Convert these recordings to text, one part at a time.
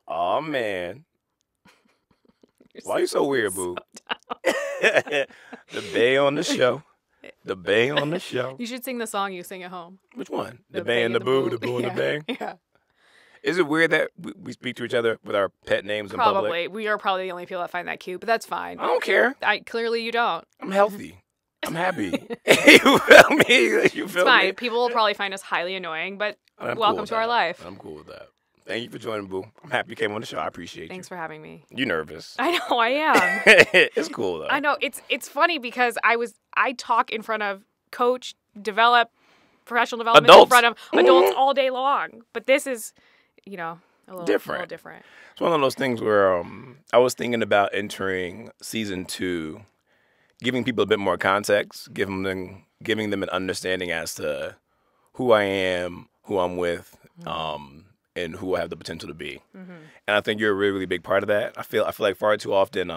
Oh man. Why you so weird, boo? The Bay on the show. The Bay on the show. You should sing the song you sing at home. Which one? The Bay and the Boo. The Boo and the Bay. Yeah. Is it weird that we speak to each other with our pet names in public? Probably. We are probably the only people that find that cute, but that's fine. I don't care. Clearly you don't. I'm healthy. I'm happy. You feel me? You feel It's fine. me? People will probably find us highly annoying, but I'm welcome cool to our life. I'm cool with that. Thank you for joining, boo. I'm happy you came on the show. I appreciate Thanks for having me. you. You nervous? I know I am. It's cool though. I know it's funny because I talk in front of coach, develop, professional development Adults. in front of adults all day long. But this is, a little Different. different. It's one of those things where I was thinking about entering season 2, giving people a bit more context, giving them an understanding as to who I am, who I'm with, and who I have the potential to be. Mm-hmm. And I think you're a really, really big part of that. I feel like far too often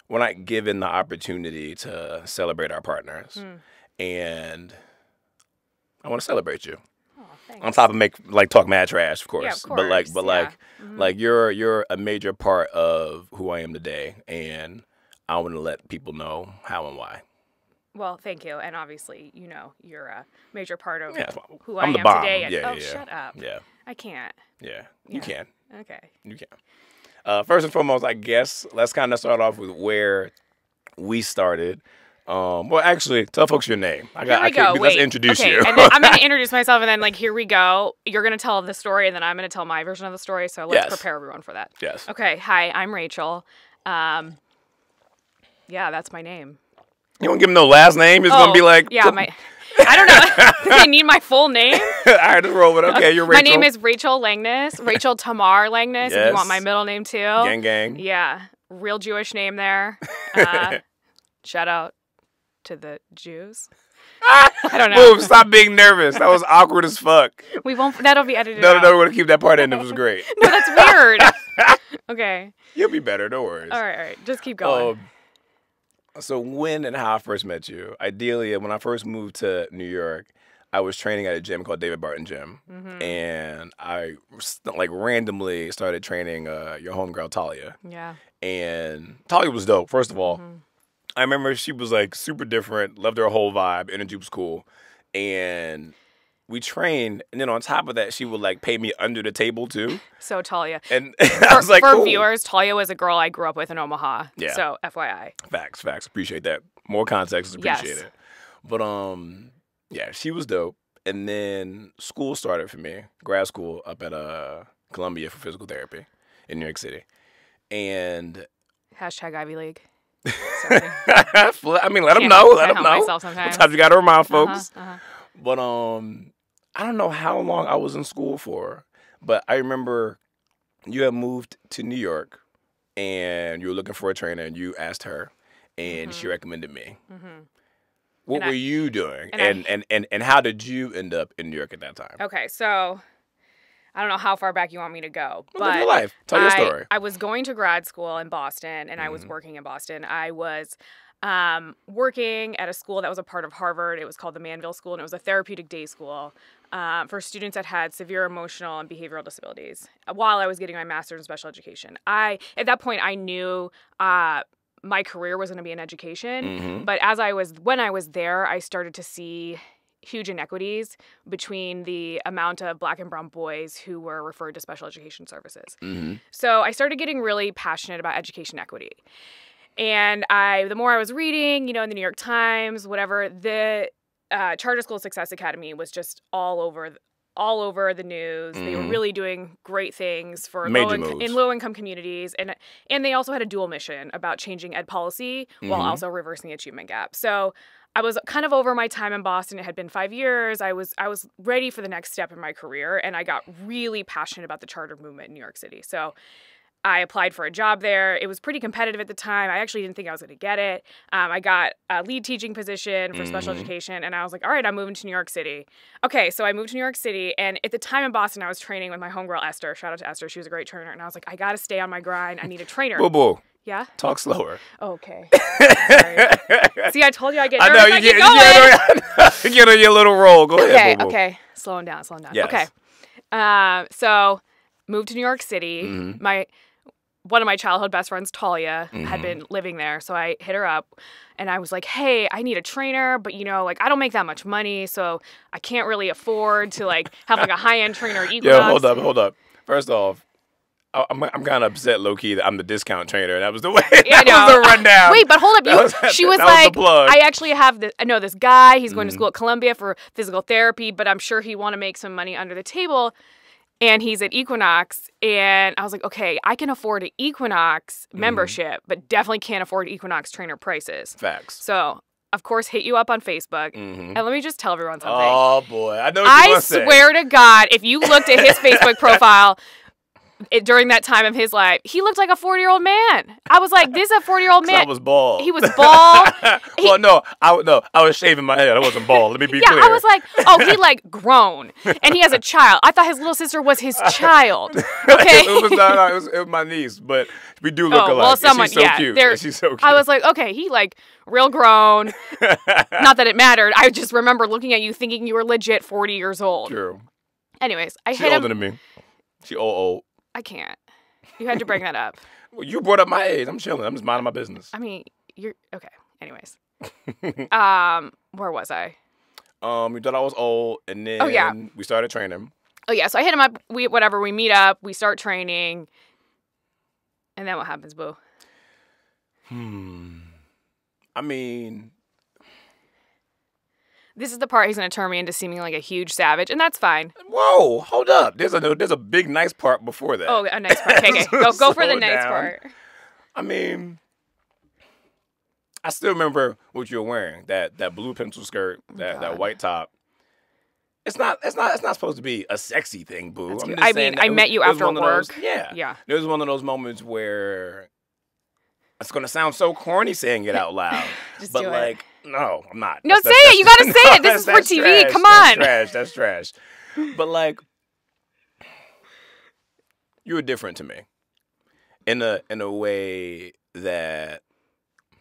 we're not given the opportunity to celebrate our partners, and I want to celebrate you. Oh, thanks. On top of talk mad trash, of course. Yeah, of course. But you're a major part of who I am today, and I want to let people know how and why. Well, thank you. And obviously, you're a major part of who I'm I the am bomb. today. And, Yeah. shut up. Yeah. I can't. Yeah. You can. Okay. You can. First and foremost, I guess, let's kind of start off with where we started. Well, actually, tell folks your name. Let's introduce you. And then I'm going to introduce myself, and then, here we go. You're going to tell the story, and then I'm going to tell my version of the story. So let's prepare everyone for that. Yes. Okay. Hi, I'm Rachel. Yeah, that's my name. You won't give him no last name? It's going to be like... Yeah, I don't know. Do they need my full name? All right, just roll with it. Okay, you're Rachel. My name is Rachel Langness. Rachel Tamar Langness, if you want my middle name, too. Gang. Yeah. Real Jewish name there. Shout out to the Jews. I don't know. Boom, stop being nervous. That was awkward as fuck. That'll be edited out. No, we're going to keep that part in. It was great. No, that's weird. Okay. You'll be better. Don't worry. All right. Just keep going. So when and how I first met you, ideally, when I first moved to New York, I was training at a gym called David Barton Gym. Mm-hmm. And I, randomly started training your homegirl, Talia. Yeah. And Talia was dope, first of all. Mm-hmm. I remember she was, super different, loved her whole vibe, energy was cool. And we trained, and then on top of that, she would, pay me under the table, too. So, Talia. And I was like, for cool. viewers, Talia was a girl I grew up with in Omaha. Yeah. So, FYI. Facts. Appreciate that. More context is appreciated. Yes. But, she was dope. And then school started for me, grad school up at Columbia for physical therapy in New York City. And... Hashtag Ivy League. Sorry. I mean, let them know. Let them know. Myself sometimes. Sometimes you got to remind folks. But I don't know how long I was in school for, but I remember you had moved to New York, and you were looking for a trainer, and you asked her, and she recommended me. Mm-hmm. What were you doing, and how did you end up in New York at that time? Okay, so I don't know how far back you want me to go, but live your life. Tell your story. I was going to grad school in Boston, and I was working in Boston. I was working at a school that was a part of Harvard. It was called the Manville School, and it was a therapeutic day school for students that had severe emotional and behavioral disabilities while I was getting my master's in special education. At that point, I knew my career was going to be in education, but when I was there, I started to see huge inequities between the amount of Black and brown boys who were referred to special education services. Mm-hmm. So I started getting really passionate about education equity. And the more I was reading, in the New York Times, whatever, the Charter School Success Academy was just all over the news. Mm-hmm. They were really doing great things for low-income communities. And they also had a dual mission about changing ed policy while also reversing the achievement gap. So I was kind of over my time in Boston. It had been 5 years. I was ready for the next step in my career, and I got really passionate about the charter movement in New York City. So I applied for a job there. It was pretty competitive at the time. I actually didn't think I was going to get it. I got a lead teaching position for special education, and I was like, all right, I'm moving to New York City. Okay, so I moved to New York City, and at the time in Boston, I was training with my homegirl, Esther. Shout out to Esther. She was a great trainer, and I was like, I got to stay on my grind. I need a trainer. Boo-boo. Yeah? Talk slower. Okay. Sorry. See, I told you I get nervous. I know, you get on your little roll. Go ahead, boo-boo. Okay. Slowing down. Yes. Okay. So moved to New York City. Mm-hmm. One of my childhood best friends, Talia, Mm-hmm. had been living there. So I hit her up and I was like, hey, I need a trainer, but like I don't make that much money. So I can't really afford to like have like a high-end trainer at Equinox. Yo, hold up. First off, I'm kind of upset, low key, that I'm the discount trainer. That was the way. Yeah, that was the rundown. Wait, but hold up. She was like, I actually have I know this guy. He's going to school at Columbia for physical therapy, but I'm sure he want to make some money under the table. And he's at Equinox. And I was like, okay, I can afford an Equinox membership, but definitely can't afford Equinox trainer prices. Facts. So, of course, hit you up on Facebook. And let me just tell everyone something. Oh, boy. I know what you're going to say. I swear to God, if you looked at his Facebook profile during that time of his life, he looked like a 40-year-old man. I was like, this is a 40-year-old man. I was bald. He was bald. Well, no, I was shaving my head. I wasn't bald. Let me be clear. Yeah, I was like, oh, he like grown. And he has a child. I thought his little sister was his child. Okay. it was my niece, but we do look alike. Well, someone, she's so cute. She's so cute. I was like, okay, he like real grown. Not that it mattered. I just remember looking at you thinking you were legit 40 years old. True. Anyways, She's older than me. She old. I can't. You had to bring that up. Well, you brought up my age. I'm chilling. I'm just minding my business. I mean, you're okay. Anyways, where was I? We thought I was old, and then we started training. Oh yeah, so I hit him up. We meet up. We start training, and then what happens, Boo? I mean, this is the part he's going to turn me into seeming like a huge savage, and that's fine. Whoa, hold up. There's a big nice part before that. Oh, a nice part. Okay. Go for the nice part. I mean, I still remember what you were wearing. That blue pencil skirt, that white top. It's not supposed to be a sexy thing, Boo. I mean, I met you after work. Yeah. There was one of those moments where it's going to sound so corny saying it out loud. Just but do like, it. No, I'm not. No, say it. You got to say it. This is for TV. Trash. Come on. That's trash. But like, you were different to me in a way that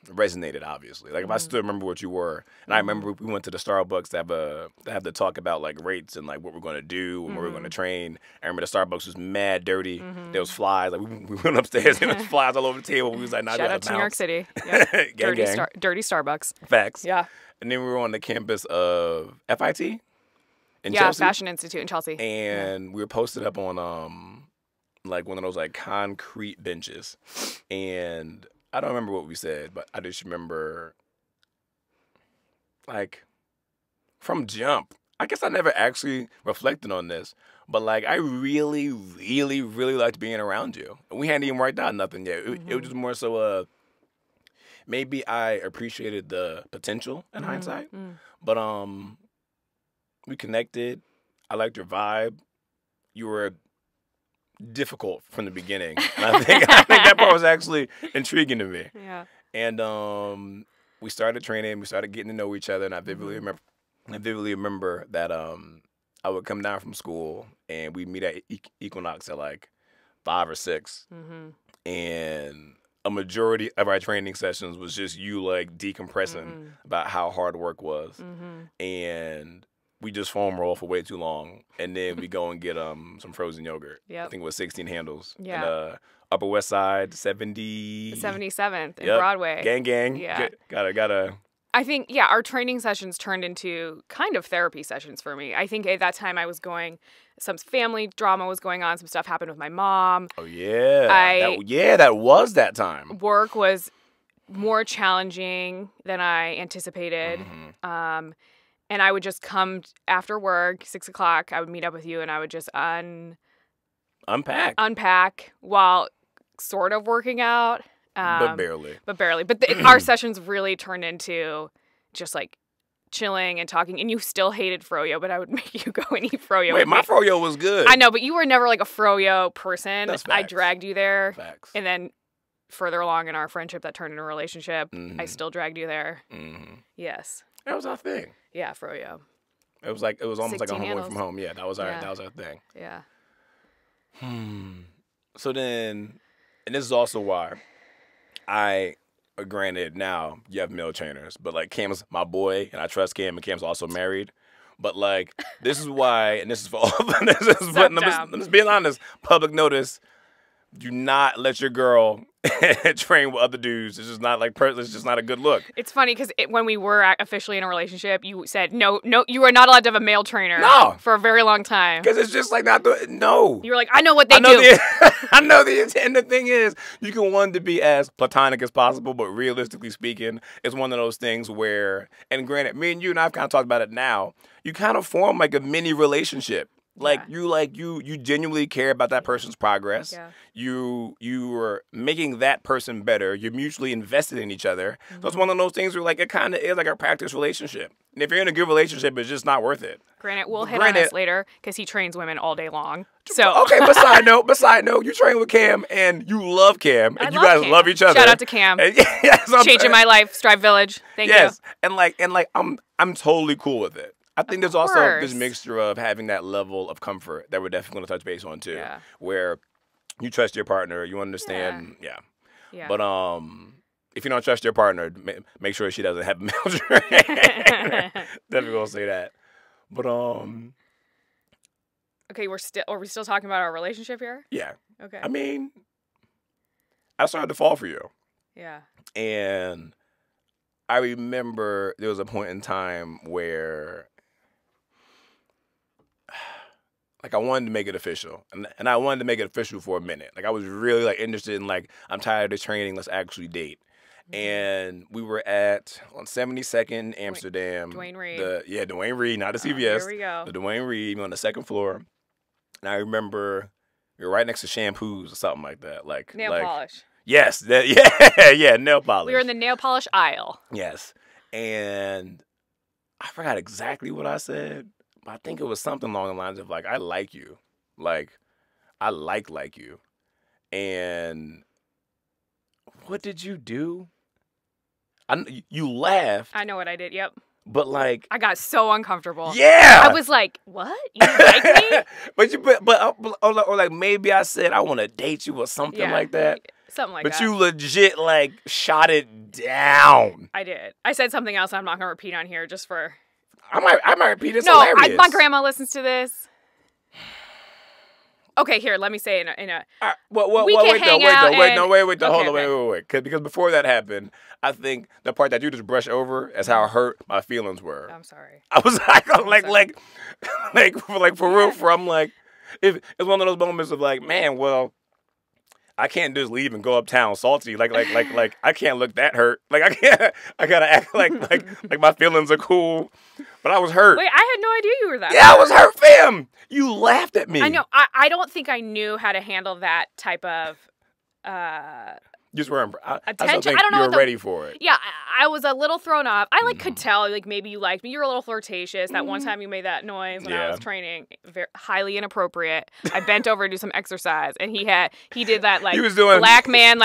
resonated, obviously. Like, if I still remember what you were, and I remember we went to the Starbucks to have the talk about like rates and like what we're going to do and where we're going to train. I remember the Starbucks was mad dirty. There was flies. Like, we went upstairs and there was flies all over the table. We was like, nah, shout out to New York City. Yep. Dirty Starbucks. Facts. Yeah. And then we were on the campus of FIT in Chelsea. Fashion Institute in Chelsea. And we were posted up on like one of those like concrete benches. And I don't remember what we said, but I just remember, like, from jump. I guess I never actually reflected on this, but, like, I really, really, really liked being around you. And we hadn't even worked out nothing yet. It was just more so, maybe I appreciated the potential in hindsight, but we connected. I liked your vibe. You were difficult from the beginning. And I think that part was actually intriguing to me. Yeah. And we started training, we started getting to know each other, and I vividly remember that I would come down from school and we'd meet at Equinox at like 5 or 6. And a majority of our training sessions was just you like decompressing about how hard work was. And we just foam roll for way too long, and then we go and get some frozen yogurt. I think it was 16 handles. Yeah. In, Upper West Side, 77th in Broadway. Gang. Yeah. Gotta. I think, our training sessions turned into kind of therapy sessions for me. I think at that time I was some family drama was going on. Some stuff happened with my mom. Oh, yeah. That was that time. Work was more challenging than I anticipated. And I would just come after work, 6 o'clock, I would meet up with you, and I would just unpack while sort of working out. But barely. But our sessions really turned into just like chilling and talking. And you still hated froyo, but I would make you go and eat froyo. Wait, my froyo was good. I know, but you were never like a froyo person. That's I facts. dragged you there. Facts. And then further along in our friendship that turned into a relationship, I still dragged you there. Yes. That was our thing. Yeah, froyo. It was almost like a home away handles. from home. Yeah, that was our thing. Yeah. So then, and this is also why granted now you have male trainers, but like Cam's my boy, and I trust Cam, and Cam's also married. But like, this is why, and this is for all. I'm just being honest. Public notice: do not let your girl train with other dudes. It's just not like it's just not a good look. It's funny because when we were officially in a relationship, you said no, you are not allowed to have a male trainer. No, for a very long time. Because it's just like not the no. You were like, I know what they do. I know the intent. And the thing is, you can want to be as platonic as possible, but realistically speaking, it's one of those things where, and granted, me and you and I've kind of talked about it now. You kind of form like a mini relationship. Like you genuinely care about that person's progress. Yeah. You are making that person better. You're mutually invested in each other. Mm-hmm. So it's one of those things where like it kind of is like a practice relationship. And if you're in a good relationship, it's just not worth it. Granted, we'll hit on this later because he trains women all day long. So okay, but side note, you train with Cam and you love Cam and you guys love each other. Shout out to Cam. Changing my life, Strive Village. Thank you. Yes, and I'm totally cool with it. I think there's also this mixture of having that level of comfort that we're definitely going to touch base on too, where you trust your partner, you understand, yeah. But if you don't trust your partner, make sure she doesn't have a male trainer. Definitely gonna say that. But okay, are we still talking about our relationship here? Yeah. Okay. I mean, I started to fall for you. Yeah. And I remember there was a point in time where like I wanted to make it official, and I wanted to make it official for a minute. Like I was really like interested in like I'm tired of training. Let's actually date. And we were on 72nd Amsterdam. Dwayne Reed. Dwayne Reed, not the CVS. Here we go. The Dwayne Reed on the second floor. And I remember we were right next to shampoos or something like that. Like nail polish. Yes. Nail polish. We were in the nail polish aisle. Yes. And I forgot exactly what I said. I think it was something along the lines of like, I like you. Like, I like you. And what did you do? You laughed. I know what I did, yep. But like... I got so uncomfortable. Yeah! I was like, what? You like me? or like maybe I said, I want to date you or something like that. Something like that. But you legit like shot it down. I did. I said something else I'm not going to repeat on here just for... I might repeat it. No, my grandma listens to this. Okay, here, let me say in a wait, hold on. Because before that happened, I think the part that you just brushed over is how hurt my feelings were. I'm sorry. I was like for real. I'm like, it's one of those moments of like, man, well, I can't just leave and go uptown salty. Like I can't look that hurt. Like I gotta act like my feelings are cool. But I was hurt. Wait, I had no idea you were that. Yeah, I was hurt, fam. You laughed at me. I know. I don't think I knew how to handle that type of just weren't attention. I don't know. You were ready for it. Yeah, I was a little thrown off. I could tell maybe you liked me. You were a little flirtatious. That one time you made that noise when I was training, highly inappropriate. I bent over to do some exercise, and he did that like he was doing black man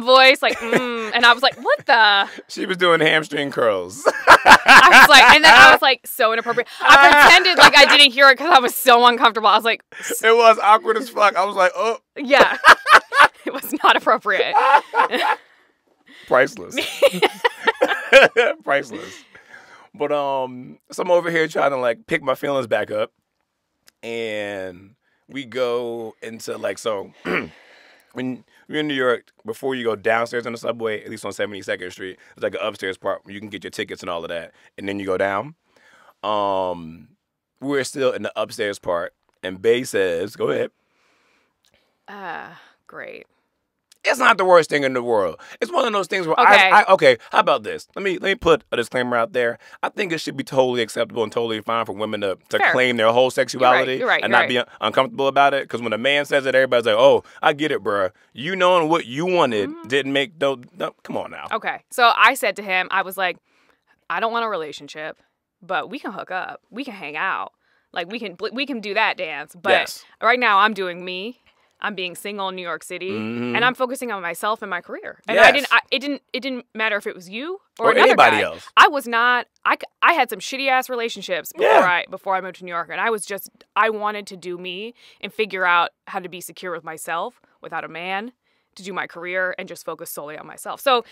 voice and I was like, what the? She was doing hamstring curls. I was like, and then I was like, so inappropriate. I pretended like I didn't hear it because I was so uncomfortable. I was like, it was awkward as fuck. I was like, oh, yeah. It was not appropriate. Priceless. Priceless. But so I'm over here trying to like pick my feelings back up, and we go into like when you're in New York, before you go downstairs on the subway, at least on 72nd Street, there's like an upstairs part where you can get your tickets and all of that, and then you go down. We're still in the upstairs part, and Bay says, "Go ahead." Great. It's not the worst thing in the world. It's one of those things where okay, how about this? Let me put a disclaimer out there. I think it should be totally acceptable and totally fine for women to claim their whole sexuality and not be uncomfortable about it. Because when a man says it, everybody's like, oh, I get it, bruh. You knowing what you wanted didn't make no, come on now. Okay. So I said to him, I was like, I don't want a relationship, but we can hook up. We can hang out. Like we can do that dance. But right now I'm doing me. I'm being single in New York City, and I'm focusing on myself and my career. And it didn't matter if it was you or another anybody guy. Else. I was not. I had some shitty ass relationships before I moved to New York, and I wanted to do me and figure out how to be secure with myself without a man, to do my career and just focus solely on myself. So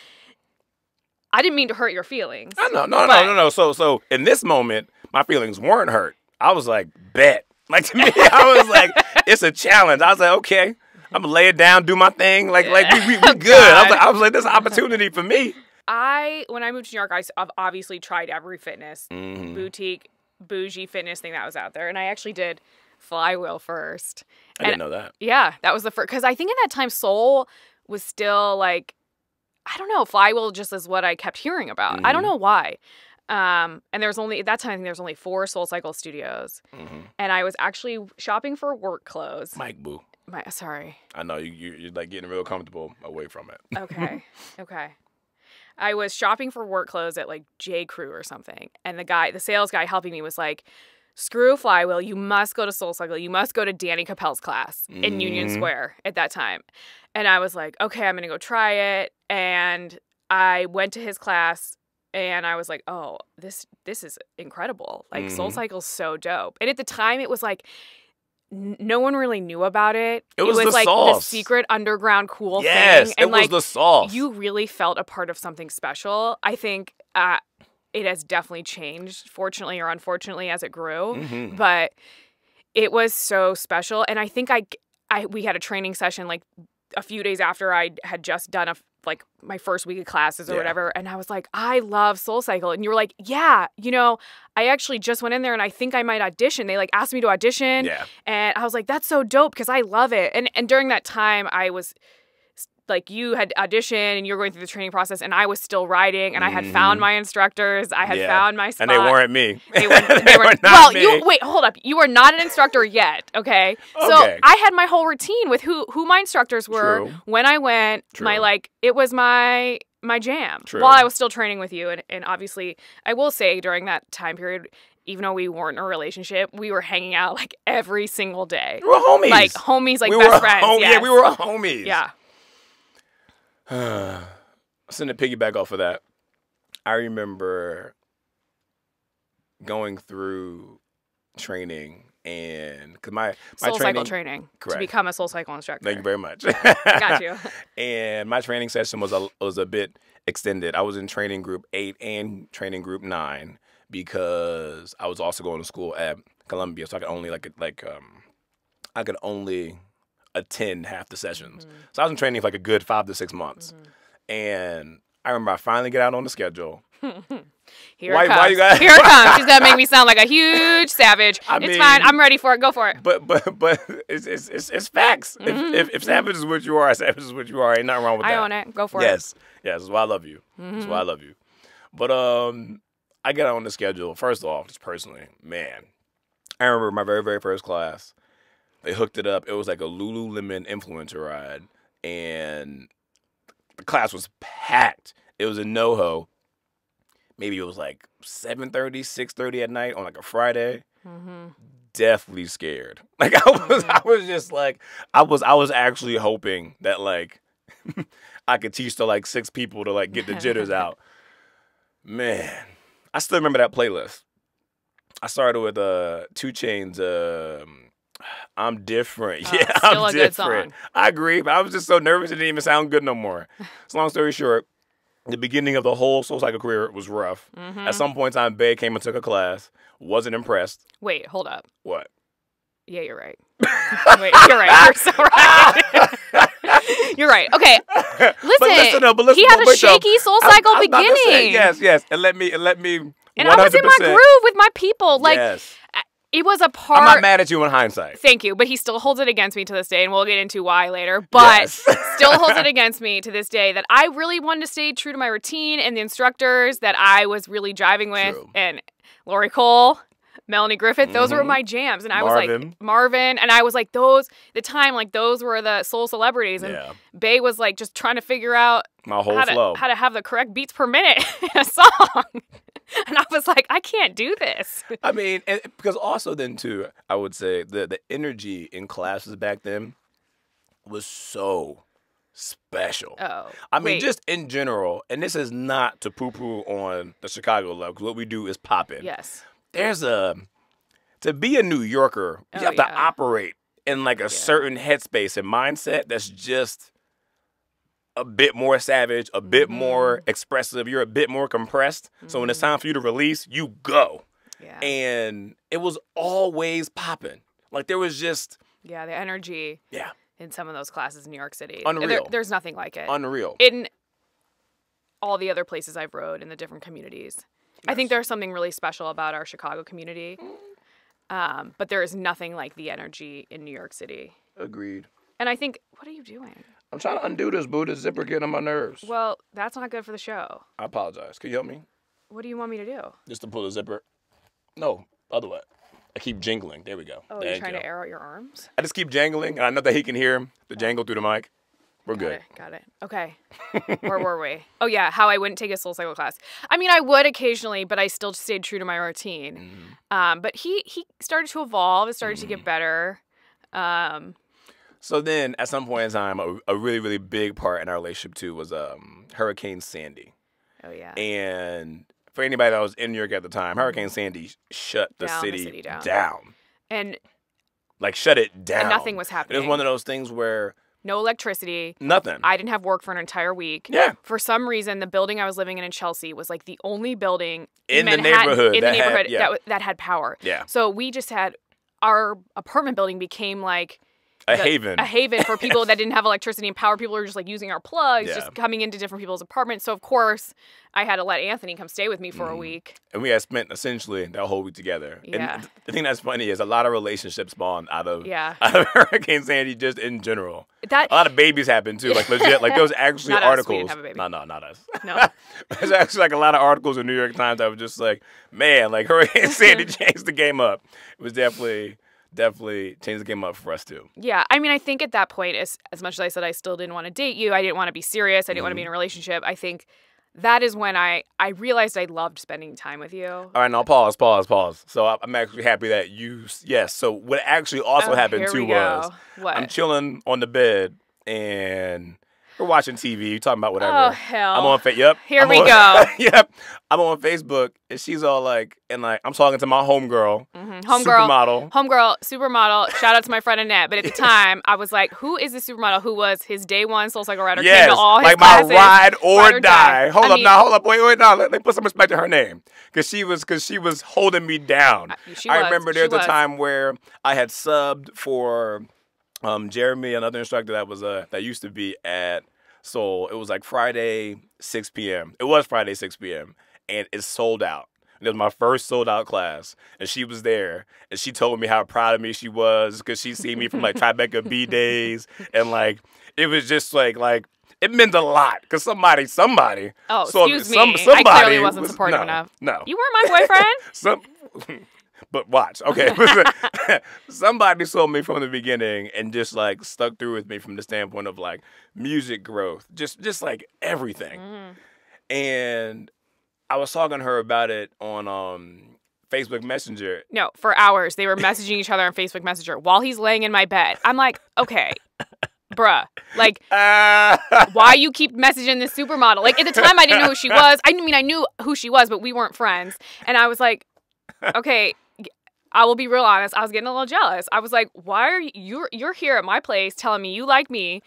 I didn't mean to hurt your feelings. I know. No. So in this moment, my feelings weren't hurt. I was like, bet. Like, to me, I was like, it's a challenge. I was like, okay, I'm going to lay it down, do my thing. Like we good. I was like, this is an opportunity for me. When I moved to New York, I've obviously tried every fitness, boutique, bougie fitness thing that was out there. And I actually did Flywheel first. I didn't know that. Yeah, that was the first. Because I think at that time, Soul was still like, I don't know, Flywheel just is what I kept hearing about. I don't know why. And there was only, at that time, I think there was only 4 SoulCycle studios. And I was actually shopping for work clothes. Mike Boo. Sorry. I know, you're like getting real comfortable away from it. Okay. I was shopping for work clothes at like J. Crew or something. And the sales guy helping me was like, screw Flywheel, you must go to SoulCycle. You must go to Danny Capel's class in Union Square at that time. And I was like, okay, I'm going to go try it. And I went to his class and I was like, oh, this is incredible. Like SoulCycle's so dope. And at the time it was like, no one really knew about it. It was the like sauce. The secret underground cool thing. Yes, And it was the sauce. You really felt a part of something special. I think it has definitely changed, fortunately or unfortunately, as it grew. But it was so special. And I think we had a training session like a few days after I had just done my first week of classes or whatever. And I was like, I love SoulCycle. And you were like, yeah, I actually just went in there and I think I might audition. They like asked me to audition. Yeah. And I was like, that's so dope because I love it. And during that time I was like, you had auditioned and you were going through the training process and I was still riding and I had found my instructors. I had found my spot. And they weren't me. They were not well, me. wait, hold up. You were not an instructor yet, okay? So I had my whole routine with who my instructors were. True. When I went. True. It was my jam. True. While I was still training with you. And obviously, I will say during that time period, even though we weren't in a relationship, we were hanging out like every single day. We were homies. Like homies, like best friends. Yeah, we were homies. Yeah. Something to piggyback off of that, I remember going through training and because my training correct. To become a SoulCycle instructor. Thank you very much. Got you. And my training session was a bit extended. I was in training group 8 and training group 9 because I was also going to school at Columbia, so I could only I could only attend half the sessions. So I was in training for like a good 5 to 6 months. And I remember I finally get out on the schedule. Here it comes. Here it comes. She's gonna make me sound like a huge savage. It's fine. I'm ready for it. Go for it. But it's facts. If savage is what you are, savage is what you are. Ain't nothing wrong with that. I own it. Go for it. Yes. That's why I love you. That's why I love you. But I get out on the schedule. First off, just personally, man, I remember my very, very first class. They hooked it up. It was like a Lululemon influencer ride. And the class was packed. It was in NoHo. Maybe it was like 7:30, 6:30 at night on like a Friday. Deathly scared. Like I was just like, I was actually hoping that like I could teach to like 6 people to like get the jitters out. Man, I still remember that playlist. I started with 2 Chainz, I'm different. Yeah, still I'm a different. good song. I agree, but I was just so nervous it didn't even sound good no more. So long story short, the beginning of the whole SoulCycle career was rough. At some point in time, Bae came and took a class. Wasn't impressed. Wait, hold up. What? Yeah, you're right. Wait, you're right. You're so right. You're right. Okay. Listen, he had a shaky SoulCycle beginning. Yes. And let me. And I was in my groove with my people. Like, yes. It was a part. I'm not mad at you in hindsight. Thank you. But he still holds it against me to this day, and we'll get into why later. But still holds it against me to this day that I really wanted to stay true to my routine and the instructors that I was really driving with. True. And Lori Cole, Melanie Griffith, those were my jams. And I was like, Marvin. And I was like, those were the soul celebrities. And Bae was like just trying to figure out my whole flow. How to have the correct beats per minute in a song. And I was like, I can't do this. I mean, because also then too, I would say the energy in classes back then was so special. Oh, I mean, just in general, and this is not to poo-poo on the Chicago level, because what we do is pop in. Yes. To be a New Yorker, you have to operate in like a certain headspace and mindset that's just a bit more savage, a bit more expressive. You're a bit more compressed. So when it's time for you to release, you go. Yeah. And it was always popping. Like there was just the energy. Yeah. In some of those classes in New York City. Unreal. There's nothing like it. Unreal. In all the other places I've rode in the different communities. Yes. I think there's something really special about our Chicago community. But there is nothing like the energy in New York City. Agreed. And I think, what are you doing? I'm trying to undo this, Bout. This zipper getting on my nerves. Well, that's not good for the show. I apologize. Can you help me? What do you want me to do? Just to pull the zipper. No, other way. I keep jingling. There we go. Oh, you're trying to air out your arms? I just keep jangling, and I know that he can hear the jangle through the mic. We're good. Got it. Okay. Where were we? Oh, yeah, how I wouldn't take a SoulCycle class. I mean, I would occasionally, but I still stayed true to my routine. But he started to evolve. It started to get better. So then, at some point in time, a really, really big part in our relationship, too, was Hurricane Sandy. Oh, yeah. And for anybody that was in New York at the time, Hurricane Sandy shut the city down. And like, shut it down. And nothing was happening. It was one of those things where no electricity. Nothing. I didn't have work for an entire week. Yeah. For some reason, the building I was living in Chelsea was like the only building in the Manhattan, neighborhood that had power. Yeah. So we just had our apartment building became like a haven for people that didn't have electricity and power. People were just like using our plugs, just coming into different people's apartments. So of course, I had to let Anthony come stay with me for a week. And we had spent essentially that whole week together. Yeah. And the thing that's funny is a lot of relationships spawned out of Hurricane Sandy just in general. A lot of babies happened too, like legit. Like there was actually not articles. Us. We didn't have a baby. No, not us. No. There's actually like a lot of articles in New York Times that were just like, man, like Hurricane Sandy changed the game up. It was definitely changed the game up for us too. Yeah, I mean, I think at that point, as much as I said I still didn't want to date you, I didn't want to be serious, I didn't want to be in a relationship, I think that is when I realized I loved spending time with you. All right, now pause. So I'm actually happy that so what actually also happened too was what? I'm chilling on the bed and we're watching TV, talking about whatever. Oh, hell. I'm on Yep. Here we go. Yep. I'm on Facebook, and she's all like, I'm talking to my homegirl, supermodel. Shout out to my friend Annette. But at the time, I was like, who is this supermodel who was his day one SoulCycle rider? Yes, came to all his like classes, my ride or die. Hold up. Wait, no. Let me put some respect to her name. Because she was holding me down. I remember there was a time where I had subbed for Jeremy, another instructor that used to be at Soul. It was like Friday, 6 p.m. It was Friday, 6 p.m. And it sold out. It was my first sold out class. And she was there. And she told me how proud of me she was because she seen me from like Tribeca B days. And like, it was just like it meant a lot because somebody. Oh, excuse me. Somebody I clearly wasn't supportive enough. No. You weren't my boyfriend? But watch, okay. Somebody sold me from the beginning and just like stuck through with me from the standpoint of like music growth, just like everything. And I was talking to her about it on Facebook Messenger. No, for hours they were messaging each other on Facebook Messenger while he's laying in my bed. I'm like, okay. Bruh, like, why you keep messaging this supermodel? Like, at the time, I didn't know who she was. I mean, I knew who she was, but we weren't friends. And I was like, okay, I will be real honest. I was getting a little jealous. I was like, why are you're here at my place telling me you like me,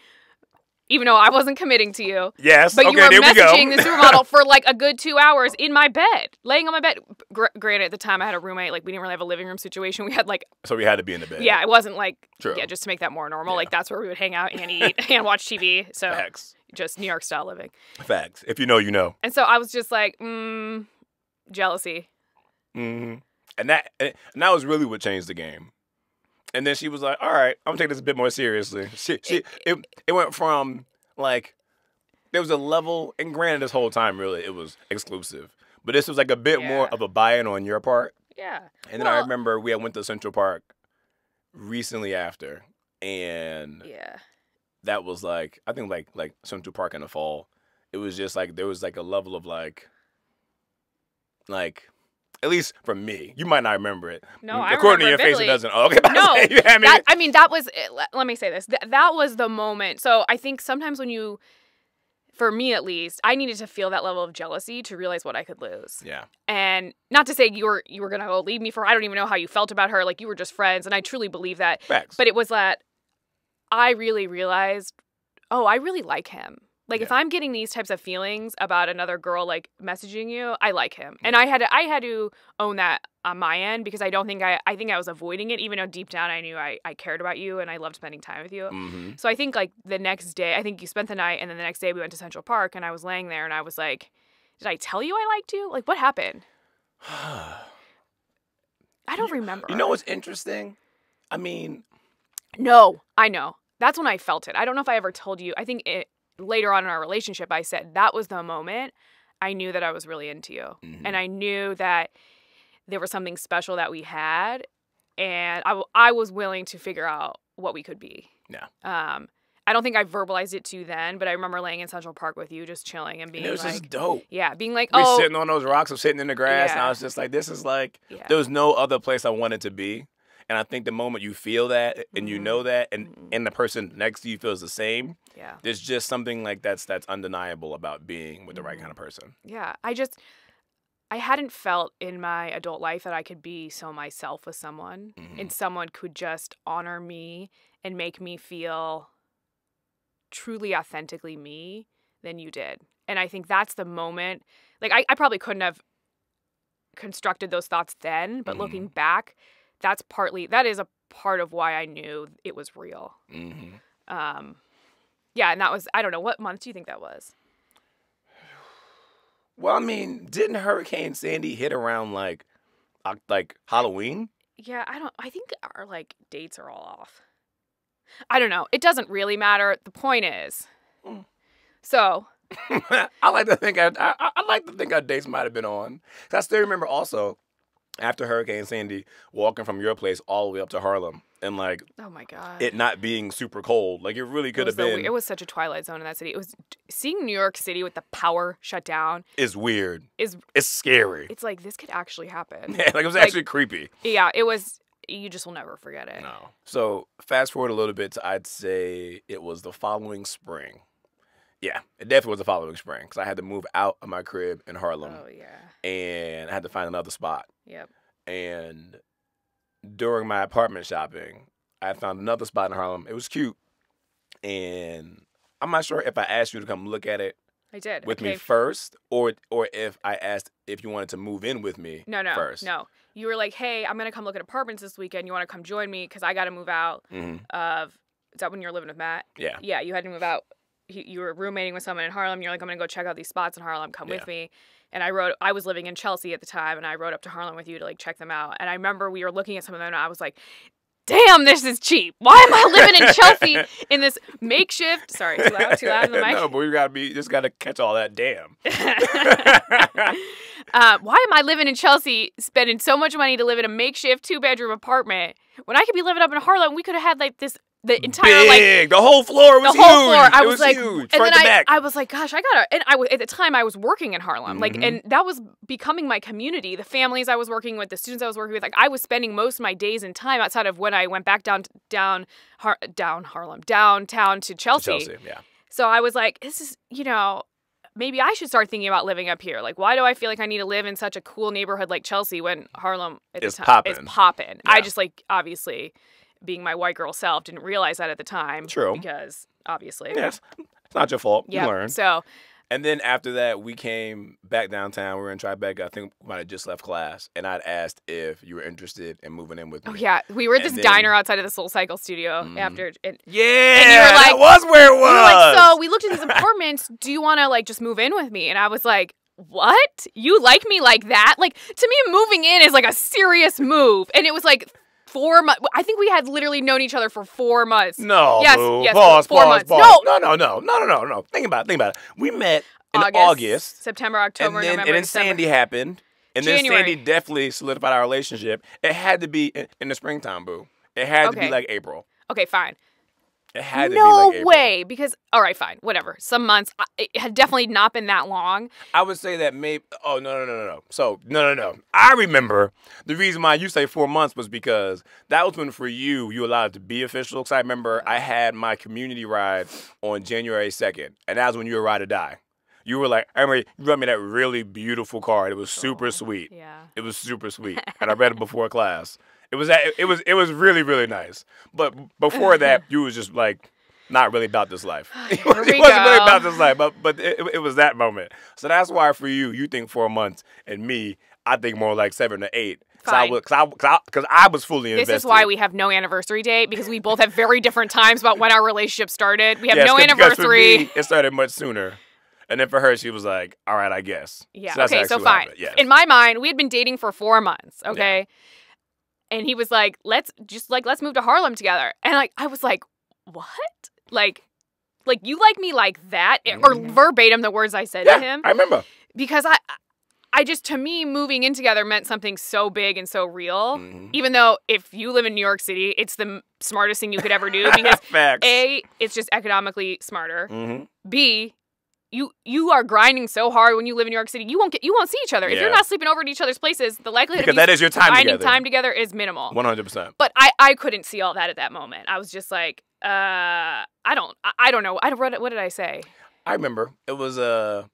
even though I wasn't committing to you. Yes, but okay, you were messaging the supermodel for like a good 2 hours in my bed, laying on my bed. Granted, at the time I had a roommate. Like we didn't really have a living room situation. We had so we had to be in the bed. Yeah, it wasn't like True. Yeah, just to make that more normal. Yeah. Like that's where we would hang out and eat and watch TV. So Facts. Just New York style living. Facts. If you know, you know. And so I was just like, jealousy. Mm-hmm. And that was really what changed the game. And then she was like, all right, I'm gonna take this a bit more seriously. It went from like there was a level, and granted this whole time really it was exclusive. But this was like a bit more of a buy-in on your part. Yeah. And then I remember we had went to Central Park recently after. And that was like I think like Central Park in the fall. It was just like there was like a level of like at least for me, you might not remember it. No, I according to your vividly. face, it doesn't. Okay, no, I mean that was. Let me say this. That was the moment. So I think sometimes when you, for me at least, I needed to feel that level of jealousy to realize what I could lose. Yeah. And not to say you were gonna go leave me for. I don't even know how you felt about her. Like you were just friends, and I truly believe that. Facts. But it was that I really realized, oh, I really like him. Like, if I'm getting these types of feelings about another girl, like, messaging you, I like him. And I had to own that on my end because I think I was avoiding it, even though deep down I knew I cared about you and I loved spending time with you. Mm-hmm. So I think, like, the next day, I think you spent the night, and then the next day we went to Central Park, and I was laying there, and I was like, did I tell you I liked you? Like, what happened? I don't remember. You know what's interesting? I mean... No, I know. That's when I felt it. I don't know if I ever told you. I think later on in our relationship, I said that was the moment I knew that I was really into you. Mm-hmm. And I knew that there was something special that we had. And I was willing to figure out what we could be. Yeah. I don't think I verbalized it to you then, but I remember laying in Central Park with you, just chilling and being like... It was just dope. Yeah, being like, we sitting on those rocks or sitting in the grass, and Yeah. I was just like, this is like... Yeah. There was no other place I wanted to be. And I think the moment you feel that and you know that and the person next to you feels the same, there's just something like that's undeniable about being with the right kind of person. Yeah. I hadn't felt in my adult life that I could be so myself with someone and someone could just honor me and make me feel truly authentically me than you did. And I think that's the moment. Like, I probably couldn't have constructed those thoughts then, but looking back, that is a part of why I knew it was real. Mm-hmm. Yeah, and that was, I don't know, what month do you think that was? Well, I mean, didn't Hurricane Sandy hit around like Halloween? Yeah, I think our like dates are all off. I don't know. It doesn't really matter. The point is, so. I like to think our dates might have been on. 'Cause I still remember also, after Hurricane Sandy, walking from your place all the way up to Harlem and like, oh my God, it not being super cold. Like, it really could have been. It was such a twilight zone in that city. It was seeing New York City with the power shut down. Is weird. It's scary. It's like, this could actually happen. Yeah, like it was actually creepy. Yeah, it was. You just will never forget it. No. So fast forward a little bit to, I'd say it was the following spring. Yeah, it definitely was the following spring because I had to move out of my crib in Harlem. Oh, yeah. And I had to find another spot. Yep. And during my apartment shopping, I found another spot in Harlem. It was cute. And I'm not sure if I asked you to come look at it. I did. With me first, or if I asked if you wanted to move in with me first. No. You were like, hey, I'm going to come look at apartments this weekend. You want to come join me? Because I got to move out of... Is that when you were living with Matt? Yeah. Yeah, you had to move out. You were roommating with someone in Harlem. You're like, I'm going to go check out these spots in Harlem. Come with me. And I was living in Chelsea at the time, and I rode up to Harlem with you to, like, check them out. And I remember we were looking at some of them, and I was like, damn, this is cheap. Why am I living in Chelsea in this makeshift... Sorry, too loud in the mic? No, but we just got to catch all that damn. Why am I living in Chelsea, spending so much money to live in a makeshift 2-bedroom apartment when I could be living up in Harlem? We could have had, like, the entire big, the whole floor was huge. I was like, huge. And then I was like, gosh, I gotta. And at the time I was working in Harlem, like, and that was becoming my community. The families I was working with, the students I was working with, like, I was spending most of my days and time outside of when I went back downtown to Chelsea. Yeah. So I was like, this is, maybe I should start thinking about living up here. Like, why do I feel like I need to live in such a cool neighborhood like Chelsea when Harlem at the time is popping? Yeah. I just, like, obviously, being my white girl self, didn't realize that at the time. True. Because, obviously. Yes. It's not your fault. Yeah. You learn. So. And then after that, we came back downtown. We were in Tribeca. I think we might have just left class. And I'd asked if you were interested in moving in with me. Oh, yeah. We were at this diner outside of the Soul Cycle studio after. And you were like, that was where it was. You were like, so we looked at these apartments. Do you want to, like, just move in with me? And I was like, what? You like me like that? Like, to me, moving in is, like, a serious move. And it was, like... 4 months. I think we had literally known each other for 4 months. No. Yes. Boo. Yes. Pause. 4 months. Pause. No. Think about it. We met in August. September, October, November, and then December. Sandy happened. And January. then Sandy definitely solidified our relationship. It had to be in the springtime, boo. It had to be like April. Okay, fine. It had to be like April. No way. Because, all right, fine. Whatever. Some months. It had definitely not been that long. I would say that maybe. Oh, no. So, no. I remember the reason why you say 4 months was because that was when for you allowed it to be official. Because I remember I had my community ride on January 2nd. And that was when you were ride or die. You were like, I remember you brought me that really beautiful card. It was super sweet. Yeah. It was super sweet. And I read it before class. It was really, really nice. But before that, you was just like, not really about this life. He Here we wasn't really go. about this life, but it was that moment. So that's why for you think 4 months, and me, I think more like 7 to 8. Fine. Because I was fully invested. This is why we have no anniversary date, because we both have very different times about when our relationship started. We have no Because anniversary. for me, it started much sooner. And then for her, she was like, all right, I guess. Yeah, so that's okay, actually so what fine. happened. Yes. In my mind, we had been dating for 4 months, okay? And he was like, let's move to Harlem together. And like I was like, what? Like you like me like that? Or verbatim the words I said to him. I remember. Because I just, to me, moving in together meant something so big and so real. Even though if you live in New York City, it's the smartest thing you could ever do. Because Facts. A, it's just economically smarter. B, you are grinding so hard when you live in New York City. You won't see each other. If you're not sleeping over at each other's places, the likelihood because of you that is your time finding together. time together is minimal. 100%. But I couldn't see all that at that moment. I was just like, I don't know. What did I say? I remember it was a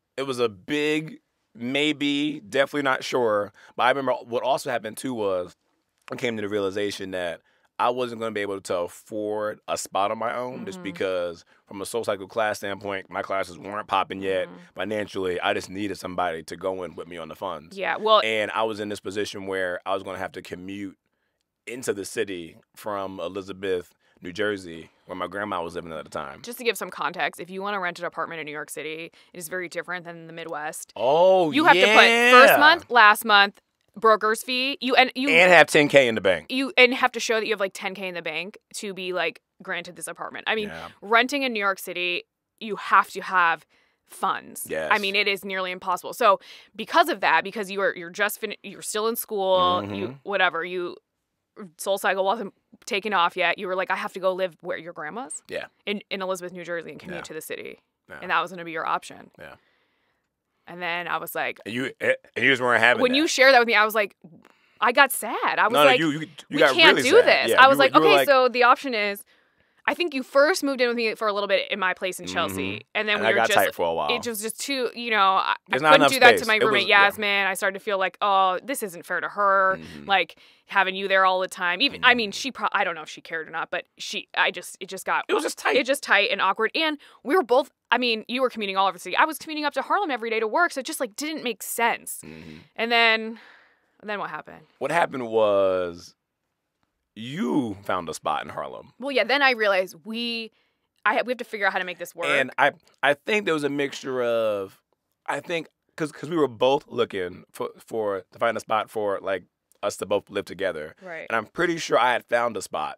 big maybe, definitely not sure. But I remember what also happened too was I came to the realization that I wasn't going to be able to afford a spot on my own just because from a soul cycle class standpoint, my classes weren't popping yet. Financially, I just needed somebody to go in with me on the funds. Yeah, well, and I was in this position where I was going to have to commute into the city from Elizabeth, New Jersey, where my grandma was living at the time. Just to give some context, if you want to rent an apartment in New York City, it is very different than the Midwest. Oh, you have to put first month, last month, broker's fee. You and have $10K in the bank. You have to show that you have like $10K in the bank to be like granted this apartment. I mean, renting in New York City, you have to have funds. Yes. I mean, it is nearly impossible. So because of that, because you're still in school, Soul Cycle wasn't taken off yet. You were like, I have to go live where your grandma's? Yeah. In Elizabeth, New Jersey, and commute to the city. Yeah. And that was going to be your option. Yeah. And then I was like... And you just weren't having When that. you shared that with me, I was like... I got sad. I was like, we got can't really do sad. this. Yeah, I was like, okay, so the option is... I think you first moved in with me for a little bit in my place in Chelsea. And then I got tight for a while. It was just too, I There's not couldn't enough do that space. to my It roommate was- Yasmin. I started to feel like, oh, this isn't fair to her. Like having you there all the time. Even I mean, I don't know if she cared or not, but it just got... It was just tight. It just tight and awkward. And we were both, I mean, you were commuting all over the city. I was commuting up to Harlem every day to work. So it just like didn't make sense. And then what happened? What happened was you found a spot in Harlem. Well, yeah, then I realized we have to figure out how to make this work. And I think there was a mixture of, because we were both looking to find a spot for like us to both live together. Right. And I'm pretty sure I had found a spot,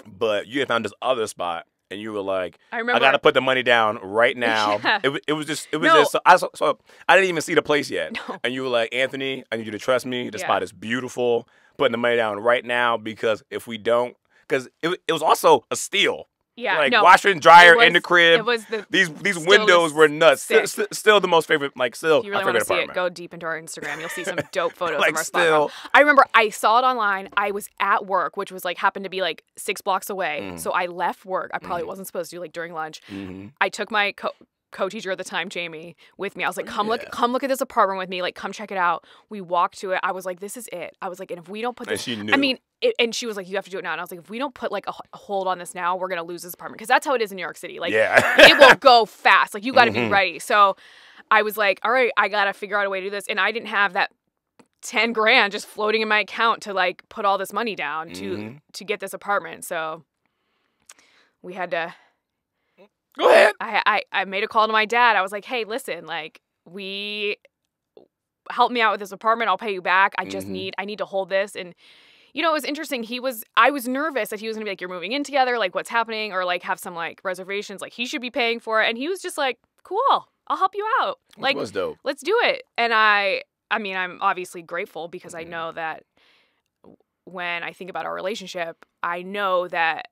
but you had found this other spot. And you were like, I got to put the money down right now. Yeah. It was just, No. so I didn't even see the place yet. No. And you were like, Anthony, I need you to trust me. The spot is beautiful. Putting the money down right now because if we don't, because it was also a steal. Yeah, like no, washer and dryer in the it crib. was These windows were nuts. Still the most favorite, like still if you really my want favorite to see it, apartment. go deep into our Instagram. You'll see some dope photos Like of our still- spot. I remember I saw it online. I was at work, which was like happened to be like 6 blocks away. So I left work. I probably wasn't supposed to, like during lunch. I took my co-teacher at the time, Jamie, with me. I was like, come look at this apartment with me. Like, come check it out. We walked to it. I was like, this is it. I was like, and if we don't put this... And she knew. I mean, and she was like, you have to do it now. And I was like, if we don't put like a hold on this now, we're going to lose this apartment. Because that's how it is in New York City. Like, it will go fast. Like, you got to be ready. So I was like, all right, I got to figure out a way to do this. And I didn't have that 10 grand just floating in my account to like put all this money down to get this apartment. So we had to... Go ahead. I made a call to my dad. I was like, hey, listen, like, help me out with this apartment. I'll pay you back. I just I need to hold this. And, it was interesting. I was nervous that he was going to be like, you're moving in together. Like, what's happening? Or like have some like reservations. Like he should be paying for it. And he was just like, cool, I'll help you out. Like, was dope. Let's do it. And I mean, I'm obviously grateful because I know that when I think about our relationship, I know that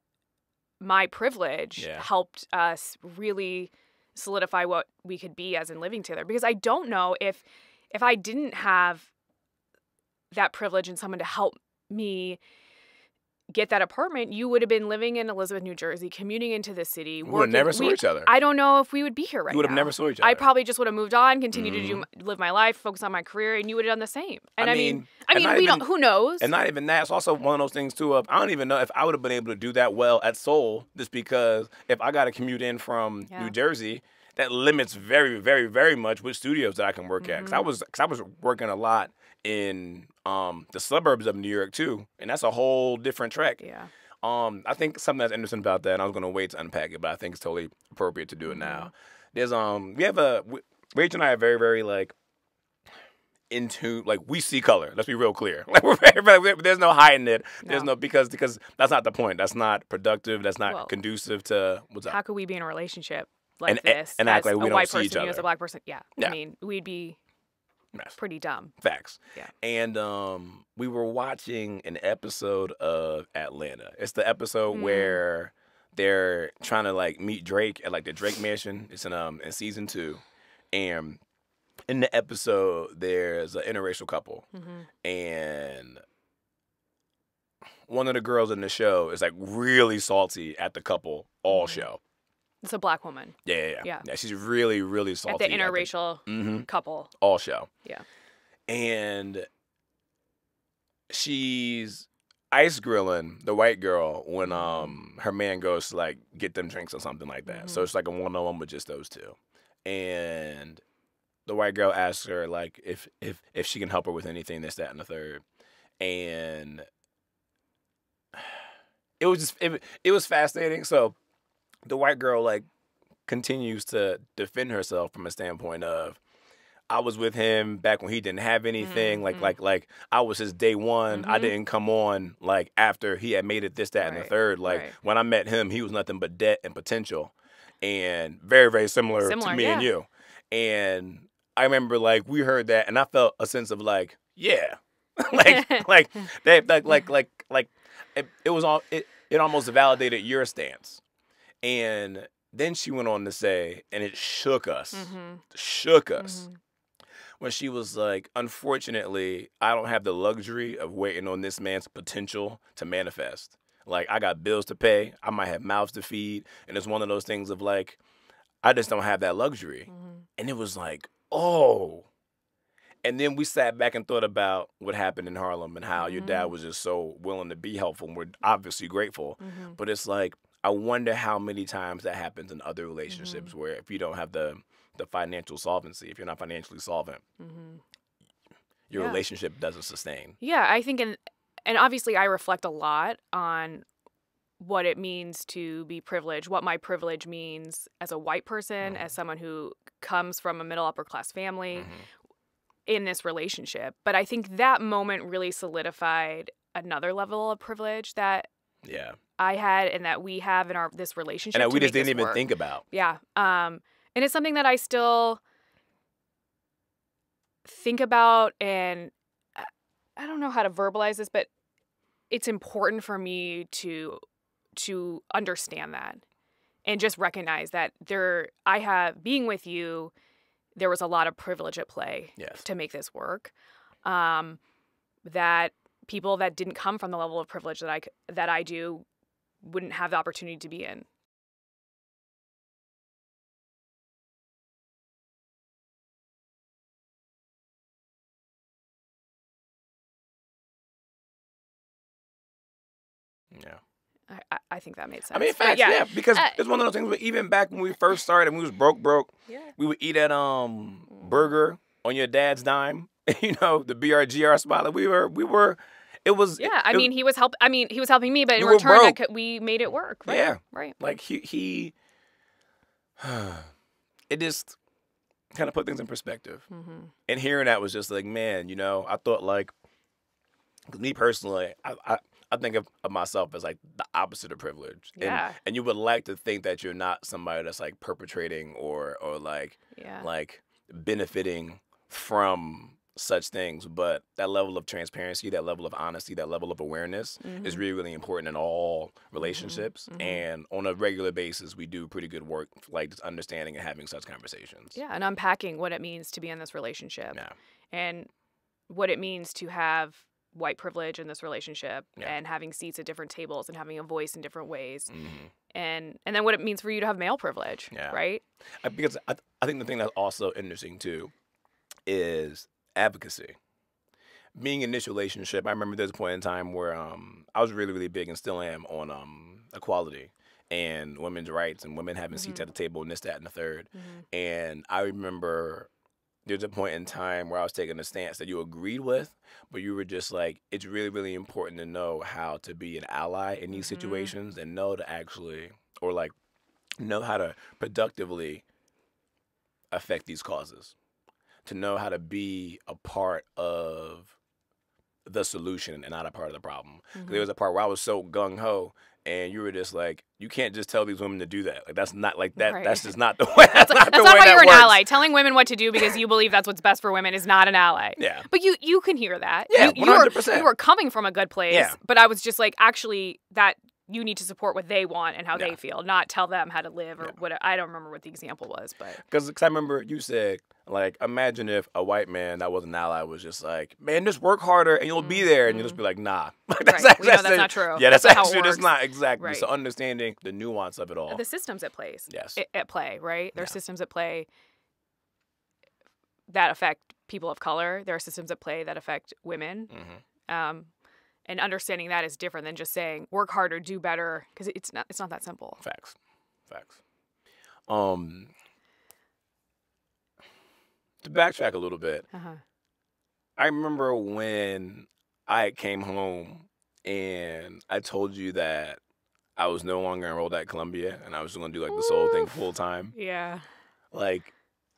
my privilege helped us really solidify what we could be as in living together. Because I don't know if I didn't have that privilege and someone to help me get that apartment, you would have been living in Elizabeth, New Jersey, commuting into the city. We would have never saw each other. I don't know if we would be here right now. You would have never saw each other. I probably just would have moved on, continued to live my life, focus on my career, and you would have done the same. And I mean, we don't. Who knows? And not even that. It's also one of those things too. Of I don't even know if I would have been able to do that well at Seoul, just because if I got to commute in from New Jersey, that limits very, very, very much which studios that I can work at. Because I was working a lot in the suburbs of New York too, and that's a whole different track. Yeah. I think something that's interesting about that, and I was gonna wait to unpack it, but I think it's totally appropriate to do it now. There's Rachel and I are very, very like into like we see color. Let's be real clear. Like there's no hiding it. There's no because that's not the point. That's not productive. That's not conducive to what's up. How could we be in a relationship like this and act like we don't see each other? You as a black person, I mean, we'd be pretty dumb. Facts. Yeah. And we were watching an episode of Atlanta. It's the episode where they're trying to like meet Drake at like the Drake Mansion. It's in season 2, and in the episode there's an interracial couple, and one of the girls in the show is like really salty at the couple all show. It's a black woman. Yeah. She's really, really salty at the interracial couple all show. Yeah, and she's ice grilling the white girl when her man goes to like get them drinks or something like that. So it's like a one-on-one with just those two, and the white girl asks her like if she can help her with anything, this, that, and the third, and it was just it was fascinating. So the white girl like continues to defend herself from a standpoint of, I was with him back when he didn't have anything. Like I was his day one. I didn't come on like after he had made it this, that, and the third. Like when I met him, he was nothing but debt and potential, and very, very similar to me and you. And I remember like we heard that, and I felt a sense of like, yeah, like it was all it almost validated your stance. And then she went on to say, and it shook us, when she was like, unfortunately, I don't have the luxury of waiting on this man's potential to manifest. Like, I got bills to pay. I might have mouths to feed. And it's one of those things of like, I just don't have that luxury. And it was like, oh. And then we sat back and thought about what happened in Harlem and how your dad was just so willing to be helpful. And we're obviously grateful. But it's like, I wonder how many times that happens in other relationships where if you don't have the financial solvency, if you're not financially solvent, your relationship doesn't sustain. Yeah, I think, and obviously I reflect a lot on what it means to be privileged, what my privilege means as a white person, as someone who comes from a middle upper class family in this relationship. But I think that moment really solidified another level of privilege that I had and that we have in this relationship. And that we just didn't even think about. Yeah. And it's something that I still think about, and I don't know how to verbalize this, but it's important for me to understand that and just recognize that being with you, there was a lot of privilege at play to make this work. That people that didn't come from the level of privilege that I do wouldn't have the opportunity to be in. Yeah. I think that made sense. I mean, facts, because it's one of those things where even back when we first started and we was broke, we would eat at burger on your dad's dime, you know, the BRGR spot. Like we were. It was. Yeah, he was helping me, but in return, we made it work. Right? Yeah, right. Like he it just kind of put things in perspective. And hearing that was just like, man, you know, I thought like, me personally, I think of myself as like the opposite of privilege. Yeah. And you would like to think that you're not somebody that's like perpetrating or like benefiting from such things, but that level of transparency, that level of honesty, that level of awareness is really, really important in all relationships. And on a regular basis, we do pretty good work, like just understanding and having such conversations. Yeah, and unpacking what it means to be in this relationship. Yeah. And what it means to have white privilege in this relationship and having seats at different tables and having a voice in different ways. And then what it means for you to have male privilege, right? Because I think the thing that's also interesting, too, is advocacy. Being in this relationship, I remember there's a point in time where I was really, really big and still am on equality and women's rights and women having seats at the table and this, that, and the third. And I remember there's a point in time where I was taking a stance that you agreed with, but you were just like, it's really, really important to know how to be an ally in these situations and know to actually, or like, know how to productively affect these causes, to know how to be a part of the solution and not a part of the problem. There was a part where I was so gung-ho, and you were just like, you can't just tell these women to do that. Like, that's not like that. Right. That's just not the way. That's not why you're an ally. Telling women what to do because you believe that's what's best for women is not an ally. Yeah. But you can hear that. Yeah, 100%. You were coming from a good place. Yeah. But I was just like, actually, that you need to support what they want and how they feel, not tell them how to live or what. I don't remember what the example was, but because I remember you said, like, imagine if a white man that was an ally was just like, man, just work harder and you'll be there, and you'll just be like, nah. That's not true. Yeah, that's actually just not exactly. Right. So understanding the nuance of it all. The systems at play. Yes. At play, right? There are systems at play that affect people of color. There are systems at play that affect women. And understanding that is different than just saying work harder, do better, because it's not that simple. Facts. To backtrack a little bit, I remember when I came home and I told you that I was no longer enrolled at Columbia and I was just going to do like this whole thing full time. Yeah. Like,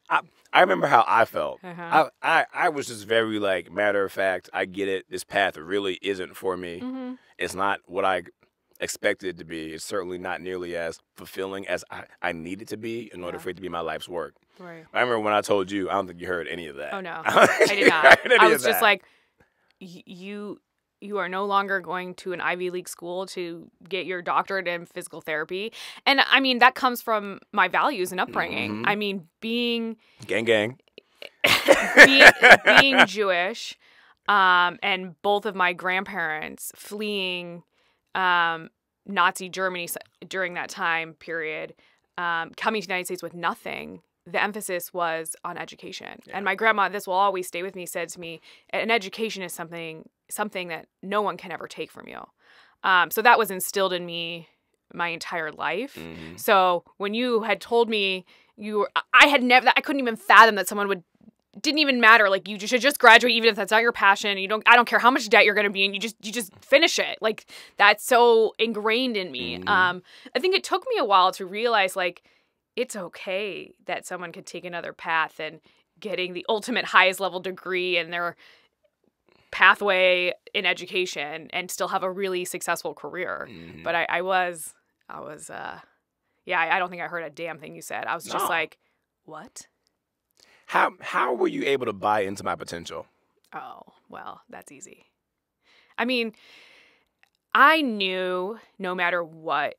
I remember how I felt. I was just very, like, matter of fact, I get it. This path really isn't for me. It's not what I expected it to be. It's certainly not nearly as fulfilling as I need it to be in order for it to be my life's work. Right. I remember when I told you, I don't think you heard any of that. Oh, no. I did not. I was just like, you are no longer going to an Ivy League school to get your doctorate in physical therapy. And I mean, that comes from my values and upbringing. I mean, being gang, being Jewish, and both of my grandparents fleeing Nazi Germany during that time period, coming to the United States with nothing. The emphasis was on education. And my grandma, this will always stay with me, said to me, an education is something that no one can ever take from you. So that was instilled in me my entire life. So when you had told me I couldn't even fathom that someone didn't even matter. Like, you should just graduate, even if that's not your passion. I don't care how much debt you're going to be in. You just finish it. Like, that's so ingrained in me. I think it took me a while to realize, like, it's okay that someone could take another path and getting the ultimate highest level degree in their pathway in education and still have a really successful career. But I don't think I heard a damn thing you said. I was just like, what? How were you able to buy into my potential? Oh, well, that's easy. I mean, I knew no matter what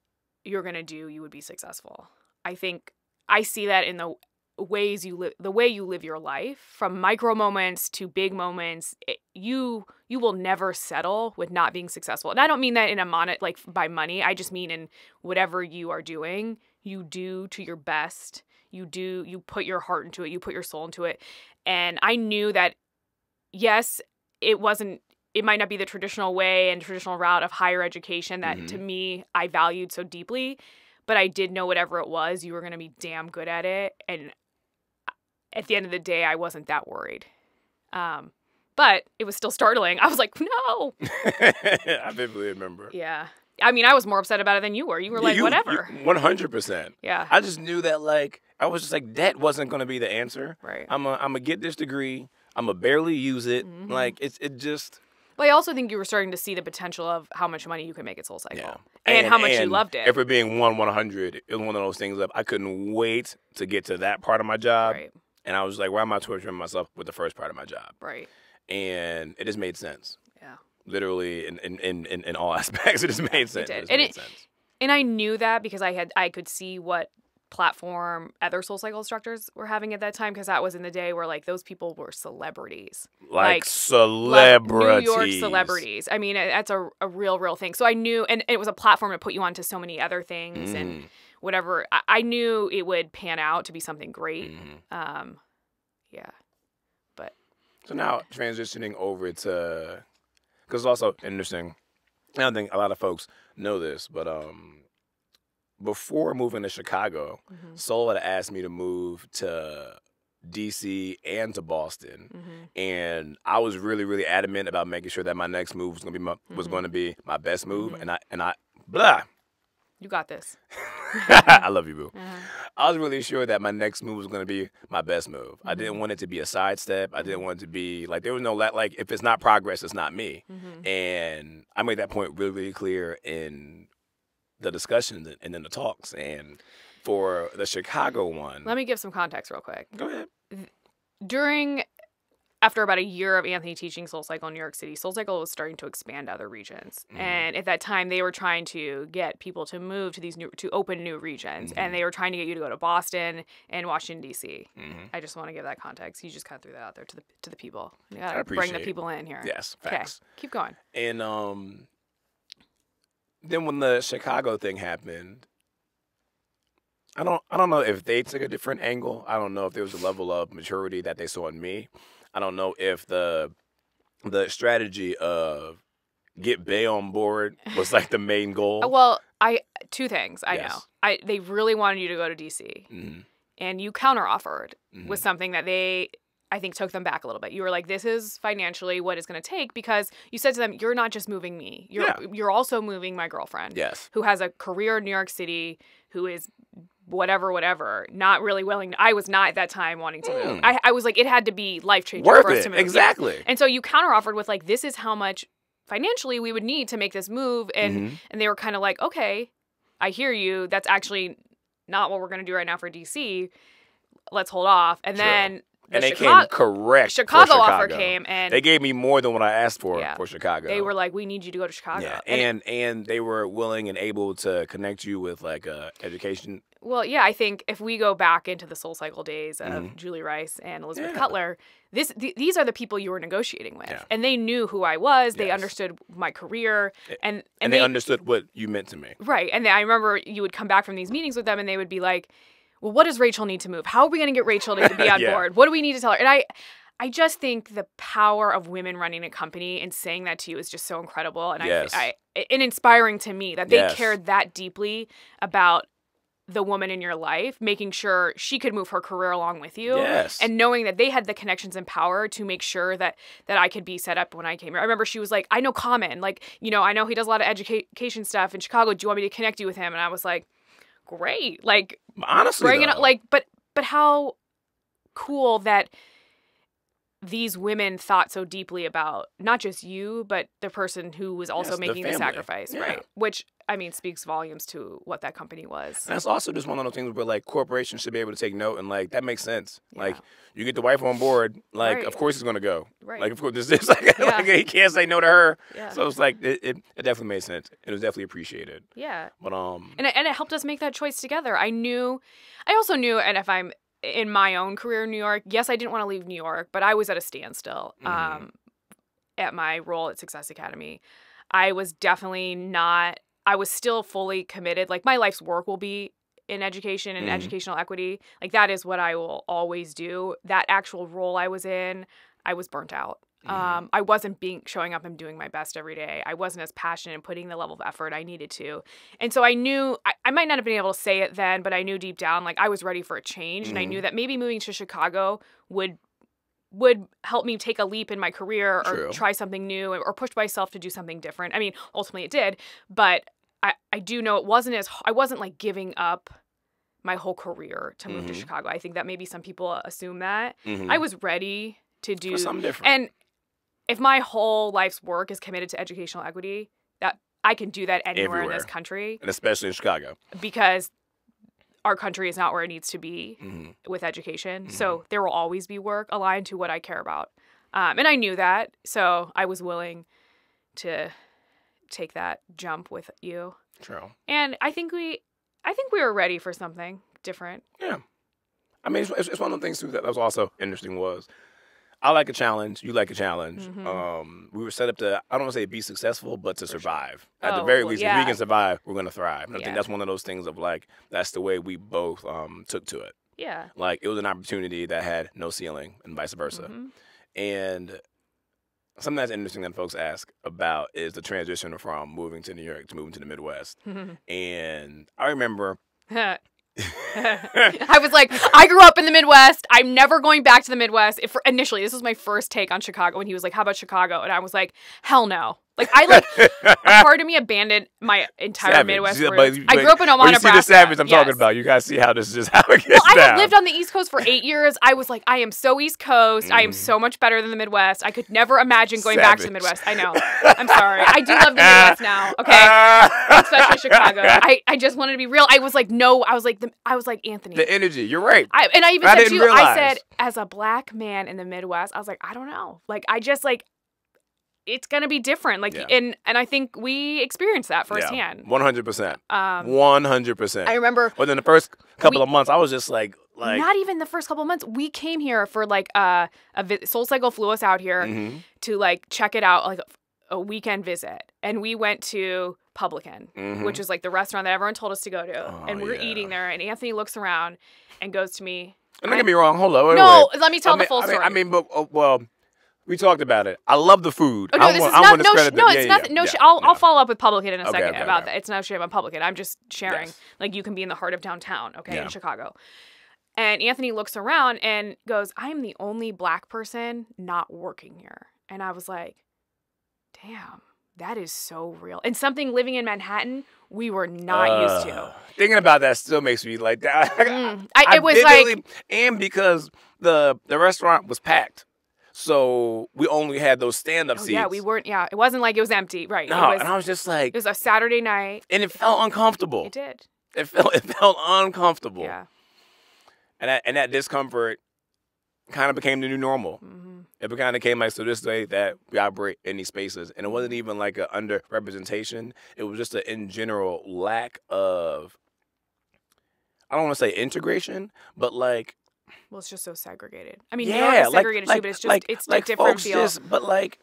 you're going to do, you would be successful. I think I see that in the ways you live, the way you live your life, from micro moments to big moments. You will never settle with not being successful. And I don't mean that in like by money. I just mean in whatever you are doing, you do to your best. You put your heart into it. You put your soul into it. And I knew that, yes, it might not be the traditional way and traditional route of higher education that to me I valued so deeply. But I did know whatever it was, you were going to be damn good at it. And at the end of the day, I wasn't that worried. But it was still startling. I was like, no. I vividly remember. Yeah. I mean, I was more upset about it than you were. You were like, whatever. 100%. Yeah. I just knew that, like, I was just like, that wasn't going to be the answer. Right. I'm going to get this degree. I'm going to barely use it. Like, it just... But I also think you were starting to see the potential of how much money you could make at SoulCycle. Yeah. And how much you loved it. If we're being 100, it was one of those things that I couldn't wait to get to that part of my job. Right. And I was like, why am I torturing myself with the first part of my job? Right. And it just made sense. Yeah. Literally, in all aspects, it just made sense. It did. And I knew that because I could see what platform other SoulCycle instructors were having at that time, because that was in the day where like those people were celebrities. Like celebrities. New York celebrities. I mean, that's a real thing. So I knew, and it was a platform to put you onto so many other things and whatever. I knew it would pan out to be something great. Yeah. But. So now transitioning over to, because it's also interesting, I don't think a lot of folks know this, but before moving to Chicago, Soul had asked me to move to DC and to Boston, and I was really adamant about making sure that my next move was going to be my best move, and I blah. You got this. I love you, boo. I was really sure that my next move was going to be my best move. I didn't want it to be a sidestep. I didn't want it to be like, there was no like, if it's not progress, it's not me. And I made that point really clear in the discussions and in the talks. And for the Chicago one, let me give some context real quick. Go ahead. After about a year of Anthony teaching SoulCycle in New York City, SoulCycle was starting to expand to other regions. And at that time, they were trying to get people to move to to open new regions. And they were trying to get you to go to Boston and Washington, D.C. I just want to give that context. You just kind of threw that out there to the people. You got to bring the people in here. Yes, facts. Okay, keep going. And then when the Chicago thing happened, I don't know if they took a different angle. I don't know if there was a level of maturity that they saw in me. I don't know if the strategy of get Bay on board was like the main goal. Well, two things I know. They really wanted you to go to DC, and you counteroffered with something that I think took them back a little bit. You were like, this is financially what it's going to take, because you said to them, you're not just moving me. You're also moving my girlfriend, who has a career in New York City, who is whatever, not really willing. I was not at that time wanting to move. I was like, it had to be life-changing for us to move. Exactly. Yeah. And so you counteroffered with like, this is how much financially we would need to make this move. And they were kind of like, okay, I hear you. That's actually not what we're going to do right now for DC. Let's hold off. And then they came correct. Chicago offer came, and they gave me more than what I asked for Chicago. They were like, "We need you to go to Chicago." Yeah, and they were willing and able to connect you with like education. Well, yeah, I think if we go back into the SoulCycle days of Julie Rice and Elizabeth Cutler, these are the people you were negotiating with, and they knew who I was. They understood my career, and they understood what you meant to me. Right, and I remember you would come back from these meetings with them, and they would be like, well, what does Rachel need to move? How are we going to get Rachel to be on board? What do we need to tell her? And I just think the power of women running a company and saying that to you is just so incredible. And and inspiring to me that they cared that deeply about the woman in your life, making sure she could move her career along with you. And knowing that they had the connections and power to make sure that I could be set up when I came here. I remember she was like, I know Common. Like, I know he does a lot of education stuff in Chicago. Do you want me to connect you with him? And I was like, great. Like, honestly, bring it up, like, but how cool that these women thought so deeply about not just you, but the person who was also making the sacrifice, right? Which, I mean, speaks volumes to what that company was. And that's also just one of those things where, like, corporations should be able to take note and, like, that makes sense. Like, you get the wife on board, like, of course he's going to go. Like, of course, this like he can't say no to her. So it's like, it definitely made sense. It was definitely appreciated. But, and it helped us make that choice together. I also knew, and if I'm in my own career in New York, yes, I didn't want to leave New York, but I was at a standstill at my role at Success Academy. I was definitely not, I was still fully committed. Like, my life's work will be in education and educational equity. Like, that is what I will always do. That actual role I was in, I was burnt out. I wasn't showing up and doing my best every day. I wasn't as passionate and putting the level of effort I needed to. And so I knew, I might not have been able to say it then, but I knew deep down, like, I was ready for a change. And I knew that maybe moving to Chicago would help me take a leap in my career or try something new or push myself to do something different. I mean, ultimately it did, but I do know I wasn't like giving up my whole career to move to Chicago. I think that maybe some people assume that. I was ready to do something different. And if my whole life's work is committed to educational equity, that I can do that anywhere in this country. And especially in Chicago. Because our country is not where it needs to be with education. So there will always be work aligned to what I care about. And I knew that. So I was willing to take that jump with you. True. And I think we were ready for something different. Yeah. I mean, it's one of the things, too, that was also interesting was I like a challenge. You like a challenge. We were set up to, I don't want to say be successful, but to survive. At the very least, if we can survive, we're going to thrive. And I think that's one of those things of, like, that's the way we both took to it. Yeah. Like, it was an opportunity that had no ceiling and vice versa. And something that's interesting that folks ask about is the transition from moving to New York to moving to the Midwest. And I remember... I was like, I grew up in the Midwest. I'm never going back to the Midwest. Initially, this was my first take on Chicago when he was like, how about Chicago? And I was like, hell no. Like, a part of me abandoned my entire Midwest roots. I grew up in Omaha, Nebraska. You see the savage I'm talking about. You guys see how this is just how it gets I had lived on the East Coast for 8 years. I was like, I am so East Coast. I am so much better than the Midwest. I could never imagine going back to the Midwest. I know. I'm sorry. I do love the Midwest now. Okay. Especially Chicago. I just wanted to be real. I was like, no. I was like Anthony. The energy. You're right. And I even said to you, I said, as a black man in the Midwest, I was like, I don't know. Like, I just like, it's going to be different. Like, and I think we experienced that firsthand. 100%. 100%. I remember. Within the first couple of months, I was just like. Not even the first couple of months. We came here for like SoulCycle flew us out here to like check it out, like a weekend visit. And we went to Publican, which is like the restaurant that everyone told us to go to. And we're eating there. And Anthony looks around and goes to me. And don't get me wrong. Hold on. Wait. Let me tell the full story. I mean, well. We talked about it. I love the food. Oh, no, it's nothing. I'll follow up with Publican in a second about that. It's no shame on Publican. I'm just sharing. Like, you can be in the heart of downtown, in Chicago. And Anthony looks around and goes, I am the only black person not working here. And I was like, damn, that is so real. And something living in Manhattan we were not used to. Thinking about that still makes me like that. And because the restaurant was packed. So we only had those stand-up seats. Yeah, we weren't. Yeah, it wasn't like it was empty, right? No, and I was just like, it was a Saturday night, and it felt uncomfortable. It did. It felt uncomfortable. Yeah. And that discomfort kind of became the new normal. It kind of came like, so this way that we operate in these spaces, and it wasn't even like an underrepresentation. It was just an in general lack of, I don't want to say integration, but like. Well, it's just so segregated. I mean, New York is segregated too, but it's just it's a different feel. But like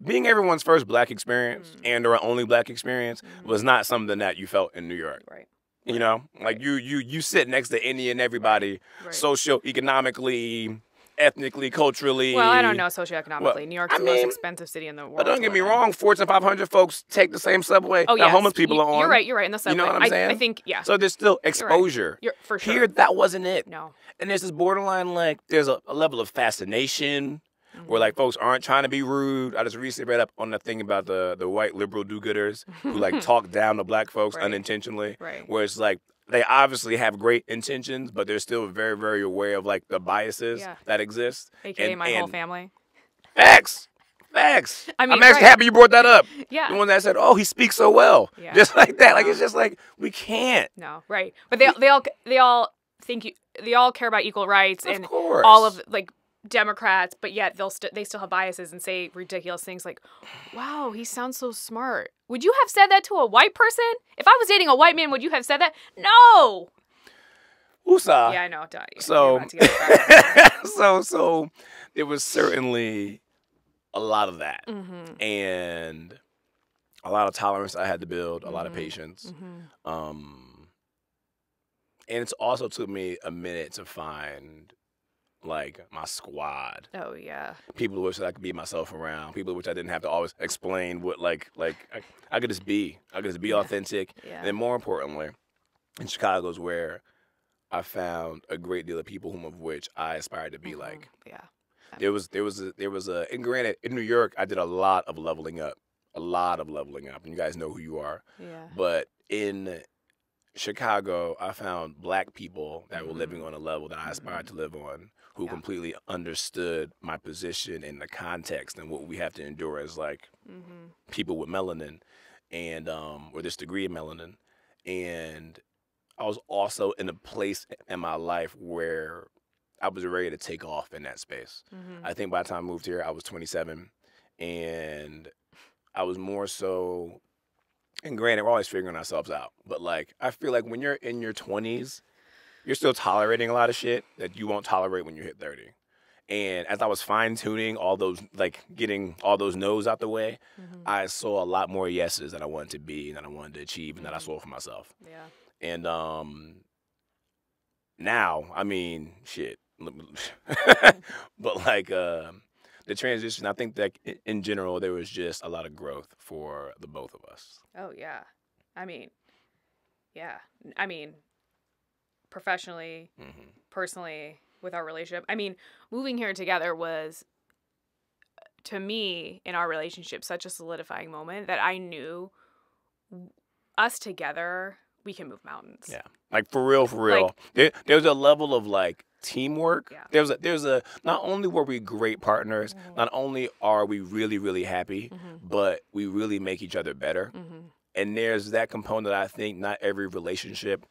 being everyone's first black experience and or only black experience was not something that you felt in New York. Right. You know, like you sit next to any and everybody, socioeconomically, ethnically, culturally. Well, I don't know socioeconomically. New York's the most expensive city in the world. But don't get me wrong, Fortune 500 folks take the same subway that homeless people are on. You're right. In the subway. You know what I'm saying? I think, So there's still exposure. You're for sure. Here, that wasn't it. No. And there's this borderline, like, there's a level of fascination where, like, folks aren't trying to be rude. I just recently read up on the thing about the white liberal do-gooders who, like, talk down to black folks unintentionally. Right. Where it's like, they obviously have great intentions, but they're still very, very aware of, like, the biases that exist. AKA my whole family. Facts. I mean, I'm actually happy you brought that up. Yeah. The one that said, oh, he speaks so well. Yeah. Just like that. Like, it's just like, we can't. No, right. But they all think they all care about equal rights and course. All of, like, Democrats, but yet they still have biases and say ridiculous things like, wow, he sounds so smart. Would you have said that to a white person? If I was dating a white man, would you have said that? No. Woosah. Yeah, I know. So there was certainly a lot of that. And a lot of tolerance I had to build, a lot of patience. And it's also took me a minute to find like my squad. Oh yeah. People which I could be myself around. People which I didn't have to always explain what like I could just be. I could just be authentic. Yeah. And more importantly, in Chicago's where I found a great deal of people whom of which I aspired to be like. Yeah. There was and granted in New York I did a lot of leveling up. And you guys know who you are. Yeah. But in Chicago, I found black people that were living on a level that I aspired to live on, who completely understood my position and the context and what we have to endure as like people with melanin and or this degree of melanin. And I was also in a place in my life where I was ready to take off in that space. I think by the time I moved here, I was 27, and I was more so and granted, we're always figuring ourselves out. But like, I feel like when you're in your 20s, you're still tolerating a lot of shit that you won't tolerate when you hit 30. And as I was fine tuning all those, like getting all those no's out the way, I saw a lot more yeses that I wanted to be and that I wanted to achieve and that I saw for myself. Yeah. And now, I mean, shit. But like the transition, I think that in general there was just a lot of growth for the both of us. Oh yeah. I mean, yeah. I mean, professionally, personally, with our relationship. I mean, moving here together was, to me, in our relationship, such a solidifying moment that I knew us together, we can move mountains. Yeah. Like, for real, for real. Like, there's a level of, like, teamwork. Yeah. There's a, not only were we great partners, not only are we really, really happy, but we really make each other better. And there's that component that I think not every relationship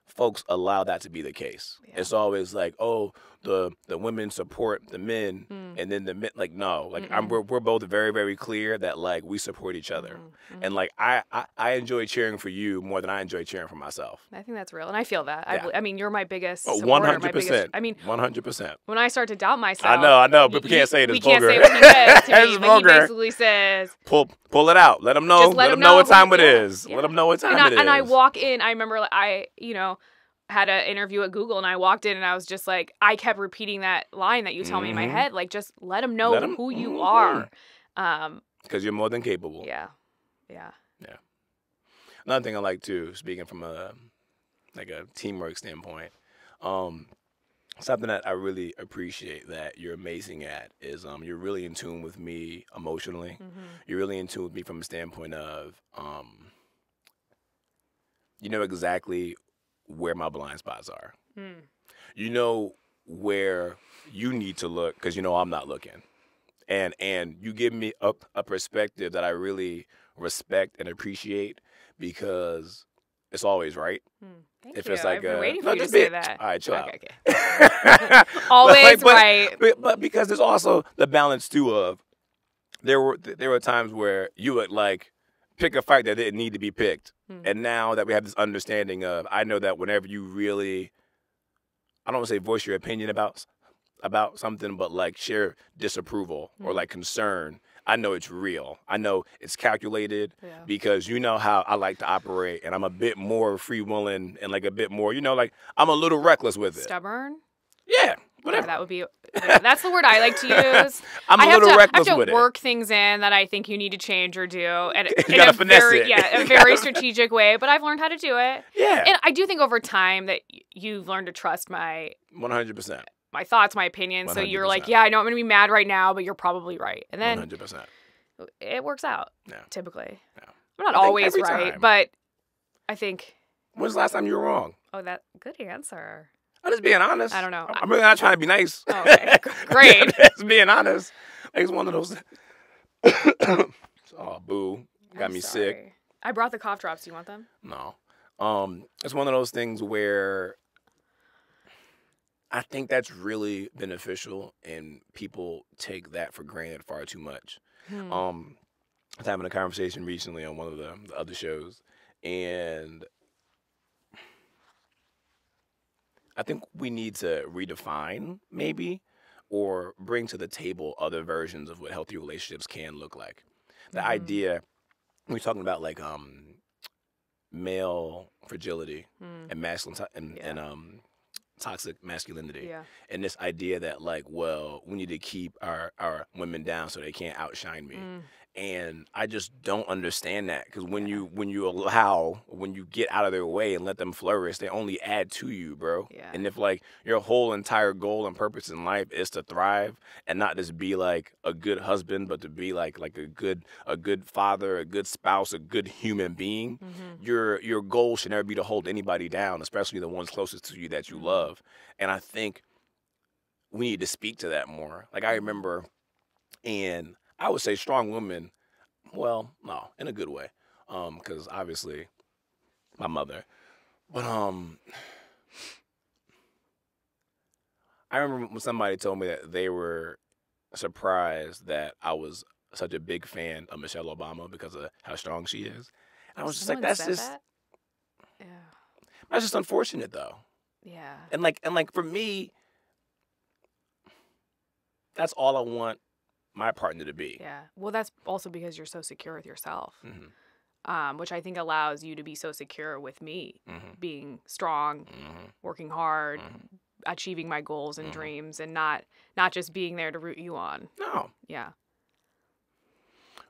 folks allow that to be the case. Yeah. It's always like, oh, the women support the men, and then the men, like, no, like we're both very, very clear that like we support each other, and like I enjoy cheering for you more than I enjoy cheering for myself. I think that's real, and I feel that. Yeah. I mean, you're my biggest. 100%. I mean, 100%. When I start to doubt myself, I know, but we can't say it. We can't say what he says to me. But he basically says, pull it out. Let them know. Let them know what time it is. Let them know what time it is. And I walk in. I remember had an interview at Google, and I walked in and I was just like, I kept repeating that line that you tell me in my head, like, just let them know who you are. Because you're more than capable. Yeah. Another thing I like too, speaking from a teamwork standpoint, something that I really appreciate that you're amazing at is you're really in tune with me emotionally. You're really in tune with me from a standpoint of you know exactly where my blind spots are. You know where you need to look because you know I'm not looking. And you give me a perspective that I really respect and appreciate because it's always right. Thank if you. It's like I've been waiting for you to say that. All right, chill out. Okay. Always right. But because there's also the balance too of there were times where you would like pick a fight that didn't need to be picked. And now that we have this understanding of, I know that whenever you really, I don't want to say voice your opinion about something, but like share disapproval or like concern, I know it's real. I know it's calculated because you know how I like to operate, and I'm a bit more free-willing and like a bit more, like I'm a little reckless with it. Stubborn? Yeah. Whatever. That would be. That's the word I like to use. I'm a little reckless with it. I have to work things in that I think you need to change or do, and you gotta finesse it. Yeah, a very strategic way. But I've learned how to do it. Yeah. And I do think over time that you've learned to trust my 100%. My thoughts, my opinions. 100%. So you're like, yeah, I know I'm gonna be mad right now, but you're probably right. And then 100%. It works out. Yeah. Typically. Yeah. I'm not always right, but I think. When's the last time you were wrong? Oh, that good answer. I'm just being honest. I don't know. I'm really not trying to be nice. Oh, okay. Great. Just being honest. It's one of those. Oh, boo. Got me sick. I brought the cough drops. Do you want them? No. It's one of those things where I think that's really beneficial, and people take that for granted far too much. I was having a conversation recently on one of the other shows, and I think we need to redefine, maybe, or bring to the table other versions of what healthy relationships can look like. The idea, we're talking about like male fragility and masculine and toxic masculinity, and this idea that like, well, we need to keep our women down so they can't outshine me. And I just don't understand that, because when you get out of their way and let them flourish, they only add to you, bro. Yeah. And if like your whole entire goal and purpose in life is to thrive and not just be like a good husband, but to be like a good father, a good spouse, a good human being, your goal should never be to hold anybody down, especially the ones closest to you that you love. And I think we need to speak to that more. Like, I remember, and I would say strong women, well, no, in a good way, because obviously my mother. But I remember when somebody told me that they were surprised that I was such a big fan of Michelle Obama because of how strong she is. And I was just Someone like, said that? Yeah. that's just unfortunate though. Yeah. And like for me, that's all I want my partner to be. Yeah. Well, that's also because you're so secure with yourself, Mm-hmm. which I think allows you to be so secure with me, Mm-hmm. being strong, Mm-hmm. working hard, Mm-hmm. achieving my goals and Mhm. dreams, and not just being there to root you on. No. Yeah.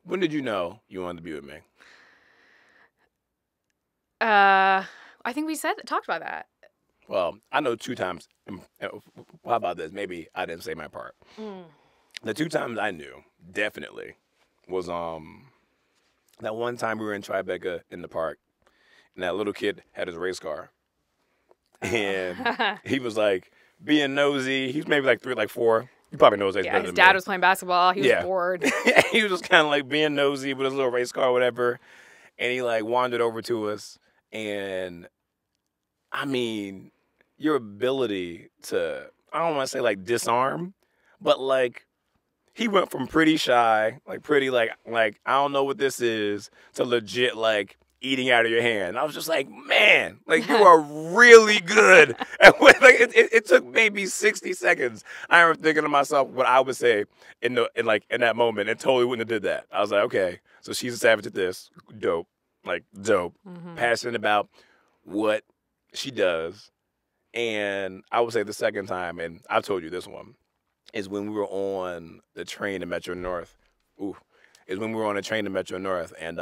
When did you know you wanted to be with me? I think we talked about that. Well, I know 2 times. How about this? Maybe I didn't say my part. The 2 times I knew, definitely, was that one time we were in Tribeca in the park, and that little kid had his race car. And he was like being nosy. He was maybe like 3, like 4. You probably know his age better his than dad me. was playing basketball. He was bored. He was just kind of like being nosy with his little race car or whatever. And he like wandered over to us. And I mean, your ability to, I don't want to say like disarm, but like he went from pretty shy, like pretty like I don't know what this is, to legit like eating out of your hand. I was just like, man, like you are really good. And like it took maybe 60 seconds. I remember thinking to myself what I would say in that moment, and totally wouldn't have did that. I was like, okay, so she's a savage at this, dope, passionate about what she does. And I would say the second time, and I've told you this one, is when we were on the train to Metro North. And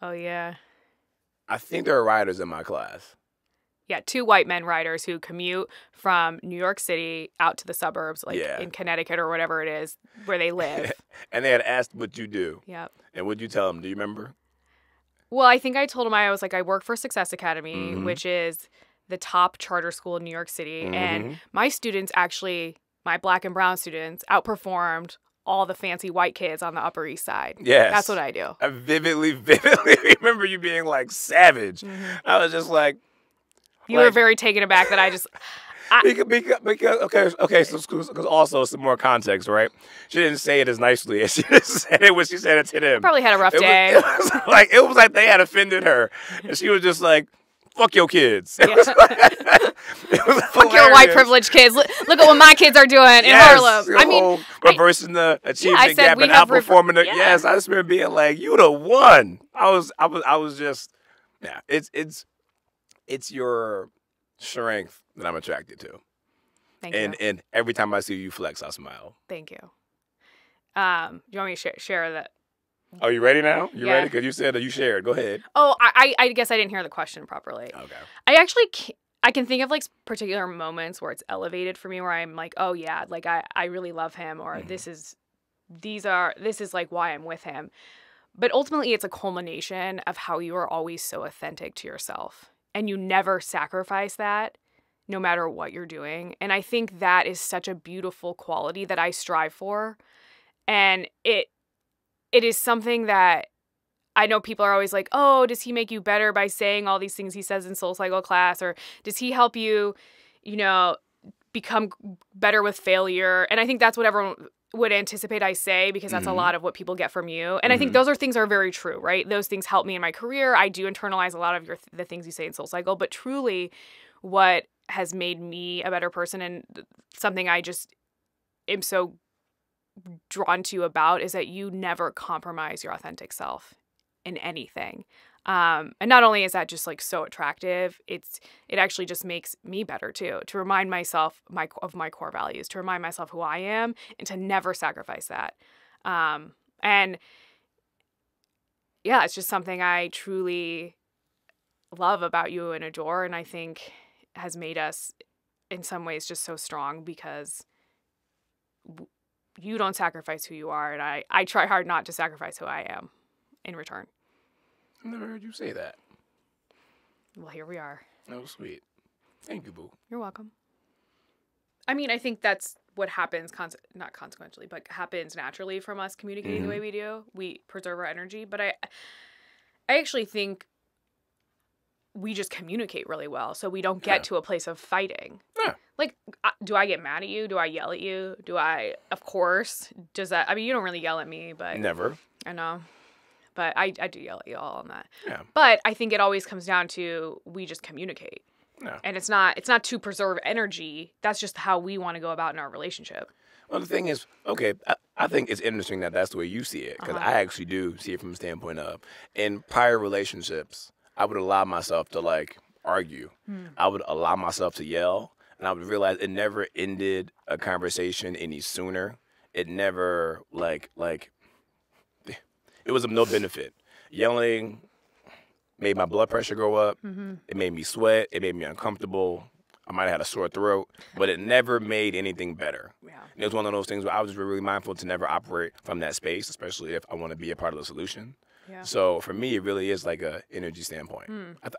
Oh, yeah. I think there are riders in my class. Yeah, 2 white men riders who commute from New York City out to the suburbs, like in Connecticut or whatever it is, where they live. And they had asked what you do. Yep. And what'd you tell them? Do you remember? Well, I think I told them I was like, I work for Success Academy, which is the top charter school in New York City. And my students actually, my black and brown students, outperformed all the fancy white kids on the Upper East Side. Yes. That's what I do. I vividly remember you being like savage. I was just like. You were very taken aback that I just. Because also some more context, right? She didn't say it as nicely as she said it when she said it to them. I probably had a rough day. It was like they had offended her, and she was just like, "Fuck your kids." Yeah. It was fuck your white privileged kids. Look at what my kids are doing in Harlem. I mean, reversing the achievement gap and outperforming the. Yes, I just remember being like, "You the one." I was just, yeah. It's your strength that I'm attracted to. Thank you. And every time I see you flex, I smile. Thank you. Do you want me to share that? Are you ready now? You ready? Because you said that you shared. Go ahead. Oh, I guess I didn't hear the question properly. Okay. I can think of like particular moments where it's elevated for me, where I'm like, oh yeah, like I really love him, or this is like why I'm with him. But ultimately, it's a culmination of how you are always so authentic to yourself, and you never sacrifice that, no matter what you're doing. And I think that is such a beautiful quality that I strive for. And it is something that I know people are always like, oh, does he make you better by saying all these things he says in SoulCycle class? Or does he help you, become better with failure? And I think that's what everyone would anticipate I say, because that's a lot of what people get from you. And I think those things are very true, right? Those things help me in my career. I do internalize a lot of the things you say in SoulCycle, but truly what has made me a better person, and something I just am so drawn to you about, is that you never compromise your authentic self in anything. And not only is that just like so attractive, it actually just makes me better too, to remind myself of my core values, to remind myself who I am, and to never sacrifice that. And yeah, it's just something I truly love about you and adore, and I think has made us in some ways just so strong, because you don't sacrifice who you are, and I try hard not to sacrifice who I am in return. I've never heard you say that. Well, here we are. That was sweet. Thank you, boo. You're welcome. I mean, I think that's what happens, not consequentially, but happens naturally from us communicating the way we do. We preserve our energy, but I actually think we just communicate really well, so we don't get to a place of fighting. Yeah. Like, do I get mad at you? Do I yell at you? Of course. Does that, I mean, you don't really yell at me, but. Never. I know. But I do yell at you all on that. Yeah. But I think it always comes down to we just communicate. Yeah. And it's not to preserve energy. That's just how we want to go about in our relationship. Well, the thing is, okay, I think it's interesting that that's the way you see it, because I actually do see it from the standpoint of, in prior relationships, I would allow myself to, like, argue. I would allow myself to yell, and I would realize it never ended a conversation any sooner. It never, like, it was of no benefit. Yelling made my blood pressure go up. It made me sweat. It made me uncomfortable. I might have had a sore throat, but it never made anything better. Yeah. It was one of those things where I was really mindful to never operate from that space, especially if I want to be a part of the solution. Yeah. So for me, it really is like a energy standpoint.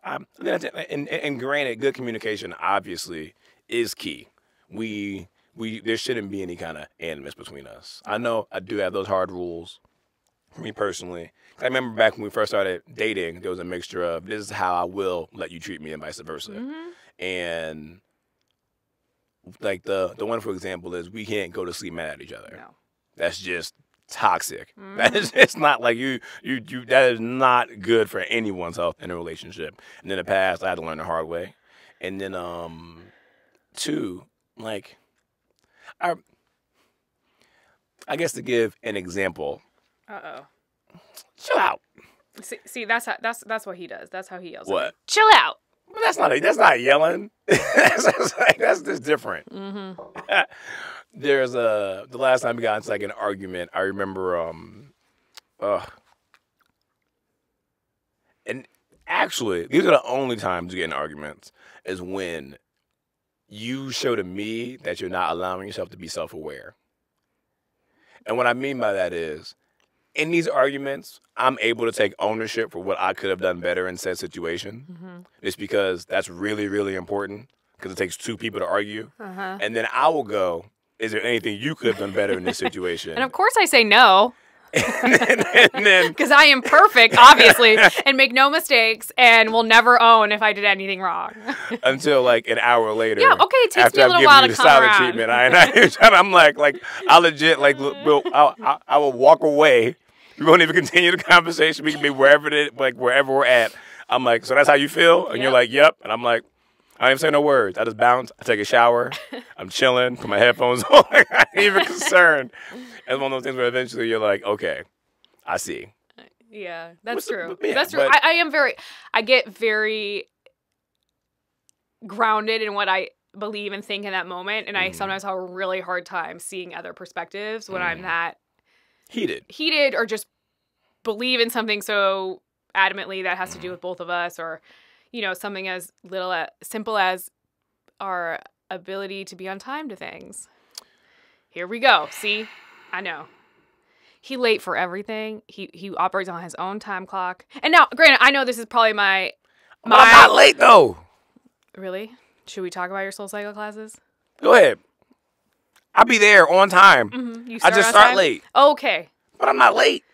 And granted, good communication obviously is key. There shouldn't be any kind of animus between us. I know I do have those hard rules. For me personally, I remember back when we first started dating, there was a mixture of this is how I will let you treat me and vice versa. And like the one, for example, is we can't go to sleep mad at each other. No. That's just toxic. That is just not like you that is not good for anyone's health in a relationship. And in the past, I had to learn the hard way. And then two, like I guess to give an example. Chill out. See, that's what he does. That's how he yells. What? Chill out. Well, that's not yelling. that's just different. There's the last time we got into like an argument, I remember and actually these are the only times you get in arguments is when you show to me that you're not allowing yourself to be self-aware. And what I mean by that is, in these arguments, I'm able to take ownership for what I could have done better in said situation. It's because that's really, really important, because it takes two people to argue. And then I will go, is there anything you could have done better in this situation? And of course I say no. and then because I am perfect, obviously, and make no mistakes, and will never own if I did anything wrong. Until like an hour later. Yeah, okay, it takes me a little while to come around. Treatment, I'm like I legit like I will walk away. We won't even continue the conversation. We can be wherever we're at. I'm like, so that's how you feel? And you're like, yep. And I'm like, I don't even say no words. I just bounce. I take a shower. I'm chilling. Put my headphones on. I ain't even concerned. It's one of those things where eventually you're like, okay, I see. Yeah, that's true. Yeah, that's true. I get very grounded in what I believe and think in that moment. And I sometimes have a really hard time seeing other perspectives when I'm that heated or just believe in something so adamantly that has to do with both of us, or something as simple as our ability to be on time to things. Here we go. See, I know he late for everything. He operates on his own time clock. And now, granted, I know this is probably my I'm not late though. Really? Should we talk about your soul cycle classes? Go ahead. I'll be there on time. You I just start late. Okay. But I'm not late.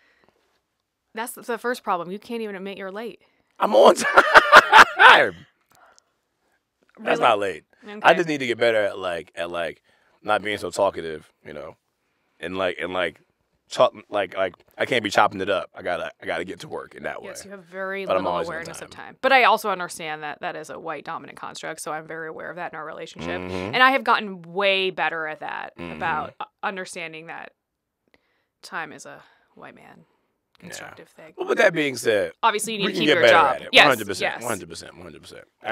That's the first problem. You can't even admit you're late. I'm on time. Really? That's not late. Okay. I just need to get better at not being so talkative, and I can't be chopping it up. I gotta get to work in that way. Yes, you have very little awareness of time. But I also understand that is a white dominant construct, so I'm very aware of that in our relationship. And I have gotten way better at that, about understanding that time is a white man constructive thing. Well, with that being said, obviously you need to keep your job. At it. Yes, 100%. I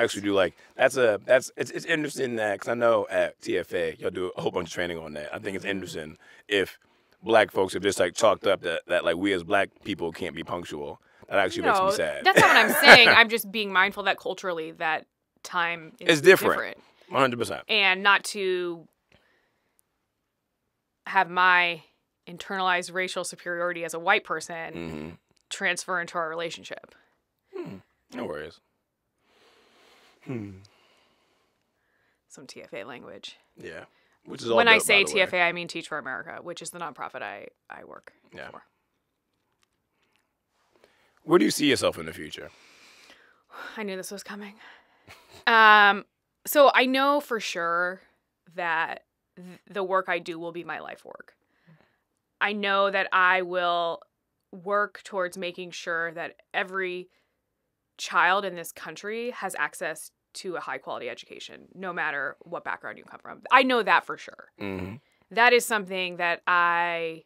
actually do it's interesting that, because I know at TFA y'all do a whole bunch of training on that. I think it's interesting if Black folks have just chalked up that like we as Black people can't be punctual. That actually makes me sad. That's not what I'm saying. I'm just being mindful that culturally that time is different. 100%. And not to have my internalized racial superiority as a white person transfer into our relationship. No worries. Some TFA language. Yeah. Which is all when dope, I say by the way. TFA, I mean Teach for America, which is the nonprofit I work for. Where do you see yourself in the future? I knew this was coming. So I know for sure that the work I do will be my life work. I know that I will work towards making sure that every child in this country has access to a high quality education, no matter what background you come from. I know that for sure. Mm-hmm. That is something that I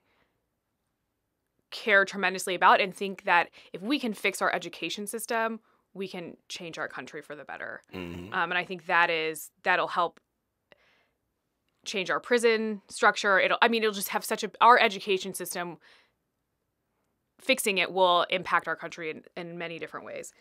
care tremendously about, and think that if we can fix our education system, we can change our country for the better. Mm-hmm. And I think that'll help change our prison structure. It'll just have our education system, fixing it will impact our country in many different ways.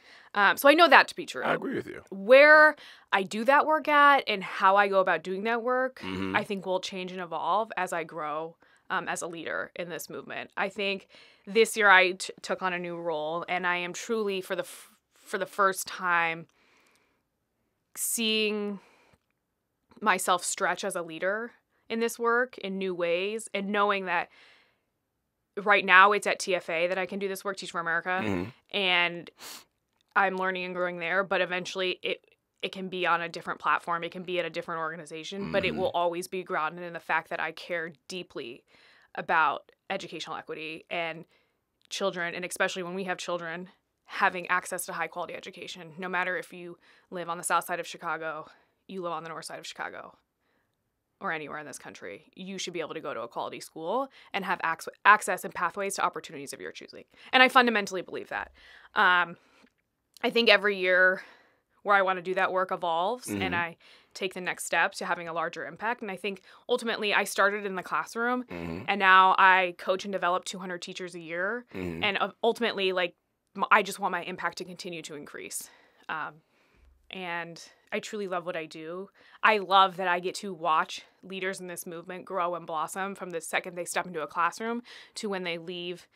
So I know that to be true. I agree with you. Where I do that work at and how I go about doing that work, Mm-hmm. I think will change and evolve as I grow as a leader in this movement. I think this year I took on a new role, and I am truly, for the first time, seeing myself stretch as a leader in this work in new ways, and knowing that right now it's at TFA that I can do this work, Teach for America, Mm-hmm. and I'm learning and growing there, but eventually it can be on a different platform, it can be at a different organization, Mm-hmm. but it will always be grounded in the fact that I care deeply about educational equity and children, and especially when we have children, having access to high quality education, no matter if you live on the south side of Chicago, you live on the north side of Chicago, or anywhere in this country. You should be able to go to a quality school and have access and pathways to opportunities of your choosing. And I fundamentally believe that. I think every year where I want to do that work evolves, Mm-hmm. and I take the next step to having a larger impact. And I think ultimately I started in the classroom, Mm-hmm. and now I coach and develop 200 teachers a year. Mm-hmm. And ultimately, I just want my impact to continue to increase. And I truly love what I do. I love that I get to watch leaders in this movement grow and blossom from the second they step into a classroom to when they leave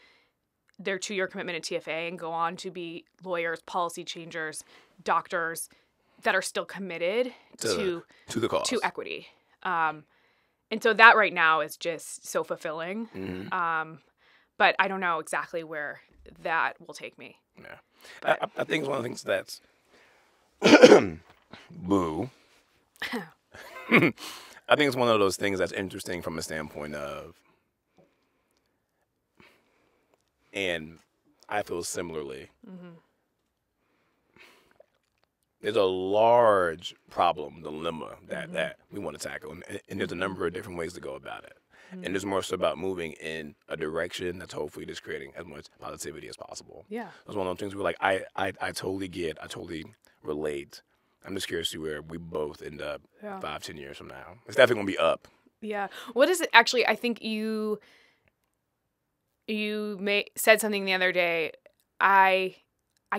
their 2-year commitment at TFA and go on to be lawyers, policy changers, doctors that are still committed to the cause, to equity. And so that right now is just so fulfilling. Mm-hmm. But I don't know exactly where that will take me. Yeah, I think it's one of the things that's boo. I think it's one of those things that's interesting from a standpoint of, and I feel similarly. Mm-hmm. There's a large dilemma that, Mm-hmm. that we want to tackle, and there's a number of different ways to go about it. Mm-hmm. And it's more so about moving in a direction that's hopefully just creating as much positivity as possible. Yeah. It's one of those things where, like, I totally get, I totally relate. I'm just curious to where we both end up 5-10 years from now. It's definitely gonna be up. Yeah. What is it? Actually, I think you said something the other day. I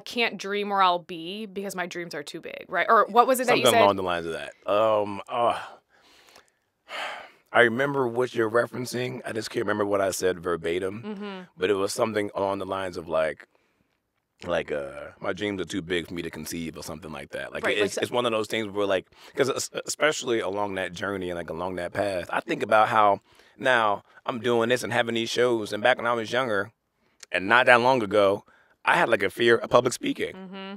can't dream where I'll be because my dreams are too big, right? Or what was it that you said? Something along the lines of that. I remember what you're referencing. I just can't remember what I said verbatim. Mm-hmm. But it was something along the lines of like my dreams are too big for me to conceive or something like that. Like, right, it's one of those things where, like, because especially along that journey and like along that path, I think about how now I'm doing this and having these shows, and back when I was younger and not that long ago, I had like a fear of public speaking. Mm-hmm.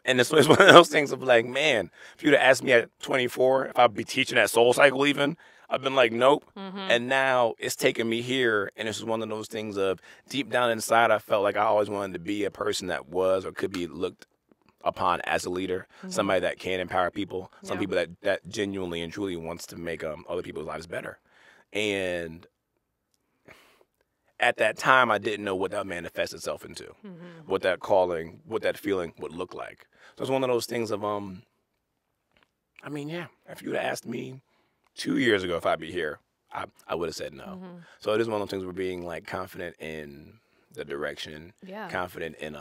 And it's one of those things of like, man, if you'd have asked me at 24 if I'd be teaching at Soul Cycle even, I've been like, nope. Mm-hmm. And now it's taken me here, and it's just one of those things of deep down inside, I felt like I always wanted to be a person that was or could be looked upon as a leader, somebody that can empower people, some people that genuinely and truly wants to make other people's lives better. And at that time, I didn't know what that manifests itself into, what that calling, what that feeling would look like. So it's one of those things of, I mean, yeah, if you would have asked me 2 years ago if I'd be here, I would have said no. Mm-hmm. So it is one of those things where being like confident in the direction, confident in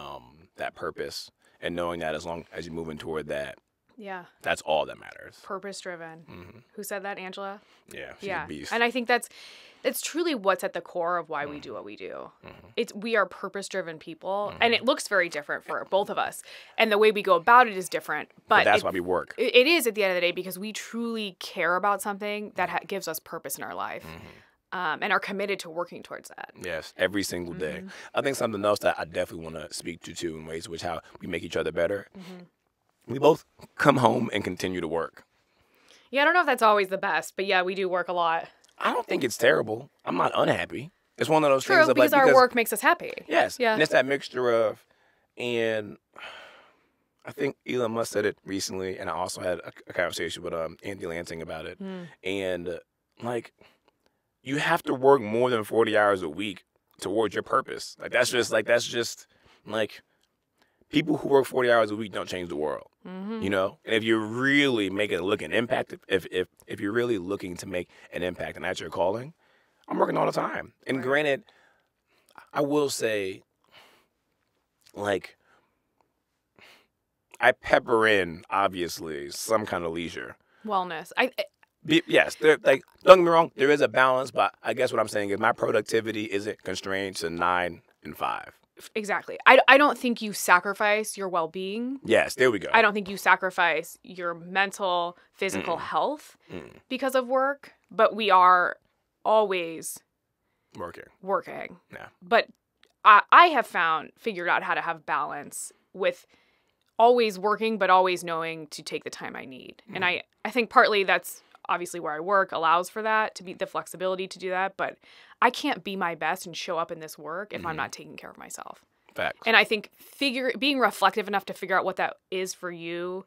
that purpose, and knowing that as long as you're moving toward that, that's all that matters. Purpose driven. Mm-hmm. Who said that, Angela? Yeah, she's a beast. And I think that's truly what's at the core of why we do what we do. We are purpose driven people, and it looks very different for both of us, and the way we go about it is different. But that's why we work. It is at the end of the day because we truly care about something that gives us purpose in our life. And are committed to working towards that. Yes, every single day. I think something else that I definitely want to speak to too, in ways in which how we make each other better. We both come home and continue to work. Yeah, I don't know if that's always the best, but yeah, we do work a lot. I don't think it's terrible. I'm not unhappy. It's one of those True, things of because our work makes us happy. Yes. Yeah. And it's that mixture of, and I think Elon Musk said it recently, and I also had a conversation with Andy Lansing about it. And like, you have to work more than 40 hours a week towards your purpose. That's just people who work 40 hours a week don't change the world. You know? And if you're really making a look an impact, if you're really looking to make an impact and that's your calling, I'm working all the time. And granted, I will say, like, I pepper in, obviously, some kind of leisure. Wellness. Yes, don't get me wrong, there is a balance, but I guess what I'm saying is my productivity isn't constrained to 9 and 5. Exactly. I don't think you sacrifice your well-being. Yes, there we go. I don't think you sacrifice your mental, physical health because of work, but we are always working. Yeah. But I have figured out how to have balance with always working, but always knowing to take the time I need. And I think partly that's obviously where I work allows for that, to be the flexibility to do that. But I can't be my best and show up in this work if I'm not taking care of myself. Facts. And I think being reflective enough to figure out what that is for you,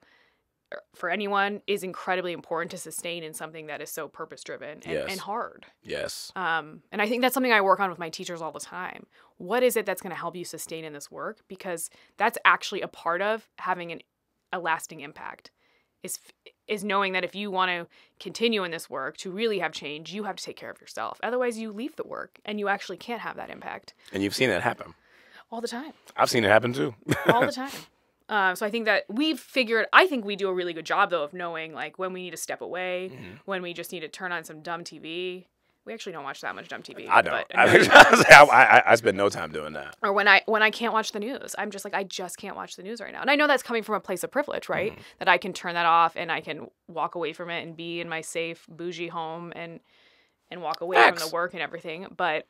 for anyone, is incredibly important to sustain in something that is so purpose-driven and hard. Yes. And I think that's something I work on with my teachers all the time. What is it that's going to help you sustain in this work? Because that's actually a part of having a lasting impact, is knowing that if you want to continue in this work to really have change, you have to take care of yourself. Otherwise, you leave the work and you actually can't have that impact. And you've seen that happen. All the time. I've seen it happen too. All the time. So I think that I think we do a really good job, though, of knowing like when we need to step away, when we just need to turn on some dumb TV. We actually don't watch that much dumb TV. I don't. I spend no time doing that. Or when I can't watch the news, I'm just like, I just can't watch the news right now. And I know that's coming from a place of privilege, right? That I can turn that off and I can walk away from it and be in my safe, bougie home and walk away from the work and everything. But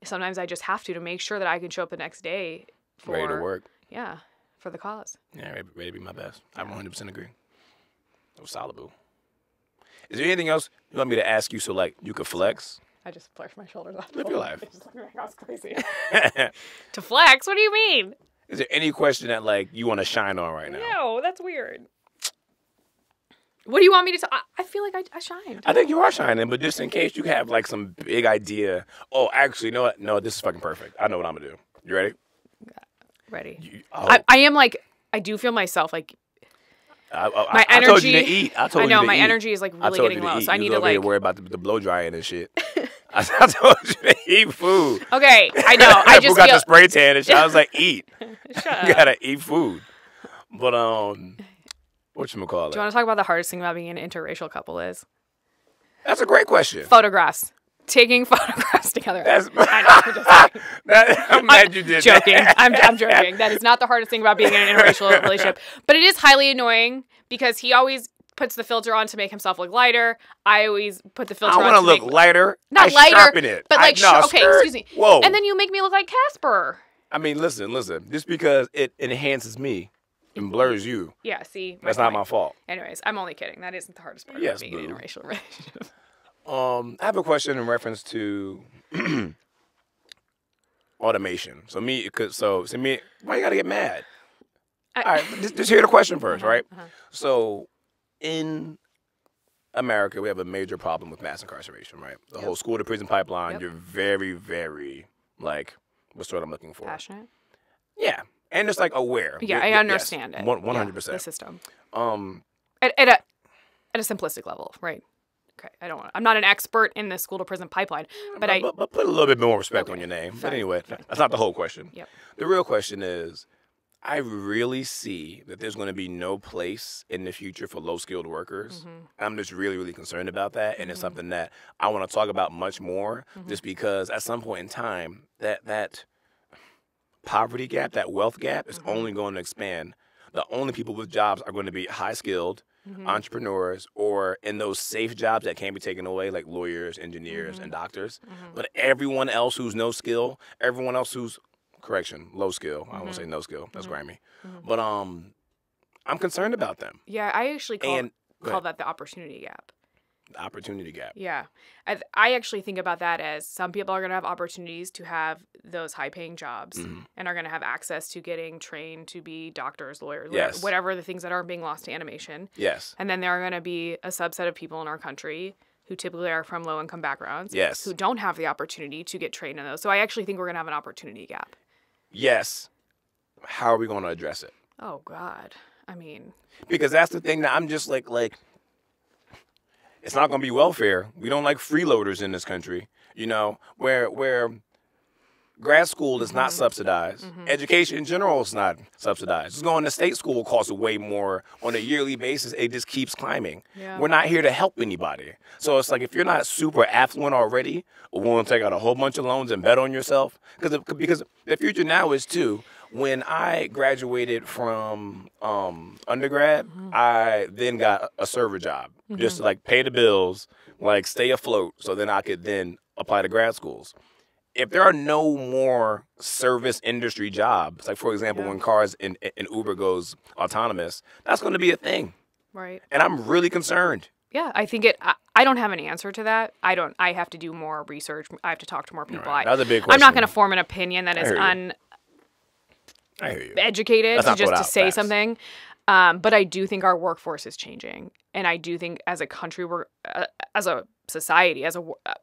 sometimes I just have to make sure that I can show up the next day ready to work. Yeah, for the cause. Yeah, ready to be my best. I 100% agree. That was solid, boo. Is there anything else you want me to ask you so, like, you could flex? I just flexed my shoulders off. Live your life. That's crazy. To flex? What do you mean? Is there any question that, like, you want to shine on right now? No, that's weird. What do you want me to say? I feel like I shined. I think you are shining, but just in case you have, like, some big idea. Oh, actually, you know what? No, this is fucking perfect. I know what I'm going to do. You ready? Ready. I am, like, I do feel myself, like, my energy. I told you to eat. I know my energy is like really getting low, so I need to like worry about the blow drying and shit. I told you to eat food. Okay, I know. I just got the spray tan and shit. I was like, eat. Shut you gotta eat food. But whatchamacallit? Do you want to talk about the hardest thing about being an interracial couple is? That's a great question. Photographs. Taking photographs together. I'm glad you did joking. That. I'm joking. That is not the hardest thing about being in an interracial relationship. But it is highly annoying because he always puts the filter on to make himself look lighter. I always put the filter on to I want to look lighter. Not lighter, sharpen it. but like, okay, excuse me. Whoa. And then you make me look like Casper. I mean, listen. Just because it enhances me and blurs you. Yeah, see? That's not my fault. Anyways, I'm only kidding. That isn't the hardest part of being in an interracial relationship. I have a question in reference to automation. So why you gotta get mad? All right, just hear the question first, right? So in America, we have a major problem with mass incarceration, right? The whole school to prison pipeline. You're very, very like, what's the word I'm looking for? Passionate. Yeah, and just like aware. Yeah, I understand it. 100%. The system. At a simplistic level, right? Okay, I'm not an expert in the school to prison pipeline, but put a little bit more respect on your name. But anyway, that's not the whole question. Yep. The real question is, I really see that there's going to be no place in the future for low-skilled workers. I'm just really, really concerned about that, and it's something that I want to talk about much more, just because at some point in time, that poverty gap, that wealth gap, is only going to expand. The only people with jobs are going to be high-skilled entrepreneurs, or in those safe jobs that can't be taken away, like lawyers, engineers, and doctors. But everyone else who's no skill, everyone else who's, low skill. I don't want to say no skill. That's grimy. But I'm concerned about them. Yeah, I actually call that the opportunity gap. opportunity gap. Yeah. I actually think about that as some people are going to have opportunities to have those high-paying jobs and are going to have access to getting trained to be doctors, lawyers, whatever the things that aren't being lost to animation. Yes. And then there are going to be a subset of people in our country who typically are from low-income backgrounds who don't have the opportunity to get trained in those. So I actually think we're going to have an opportunity gap. Yes. How are we going to address it? Oh, God. I mean... Because that's the thing that I'm just like... It's not going to be welfare. We don't like freeloaders in this country, you know, where grad school is not subsidized. Education in general is not subsidized. Just going to state school costs way more on a yearly basis. It just keeps climbing. Yeah. We're not here to help anybody. So it's like if you're not super affluent already or willing to take out a whole bunch of loans and bet on yourself, because the future now is too, when I graduated from undergrad, I then got a server job just to like pay the bills, like stay afloat, so then I could then apply to grad schools. If there are no more service industry jobs, like for example, when cars in Uber goes autonomous, that's going to be a thing. Right. And I'm really concerned. Yeah, I think I don't have an answer to that. I have to do more research. I have to talk to more people. Right. That's a big question. I'm not going to form an opinion that is I hear you. Educated to say something. But I do think our workforce is changing. And I do think as a country, as a society,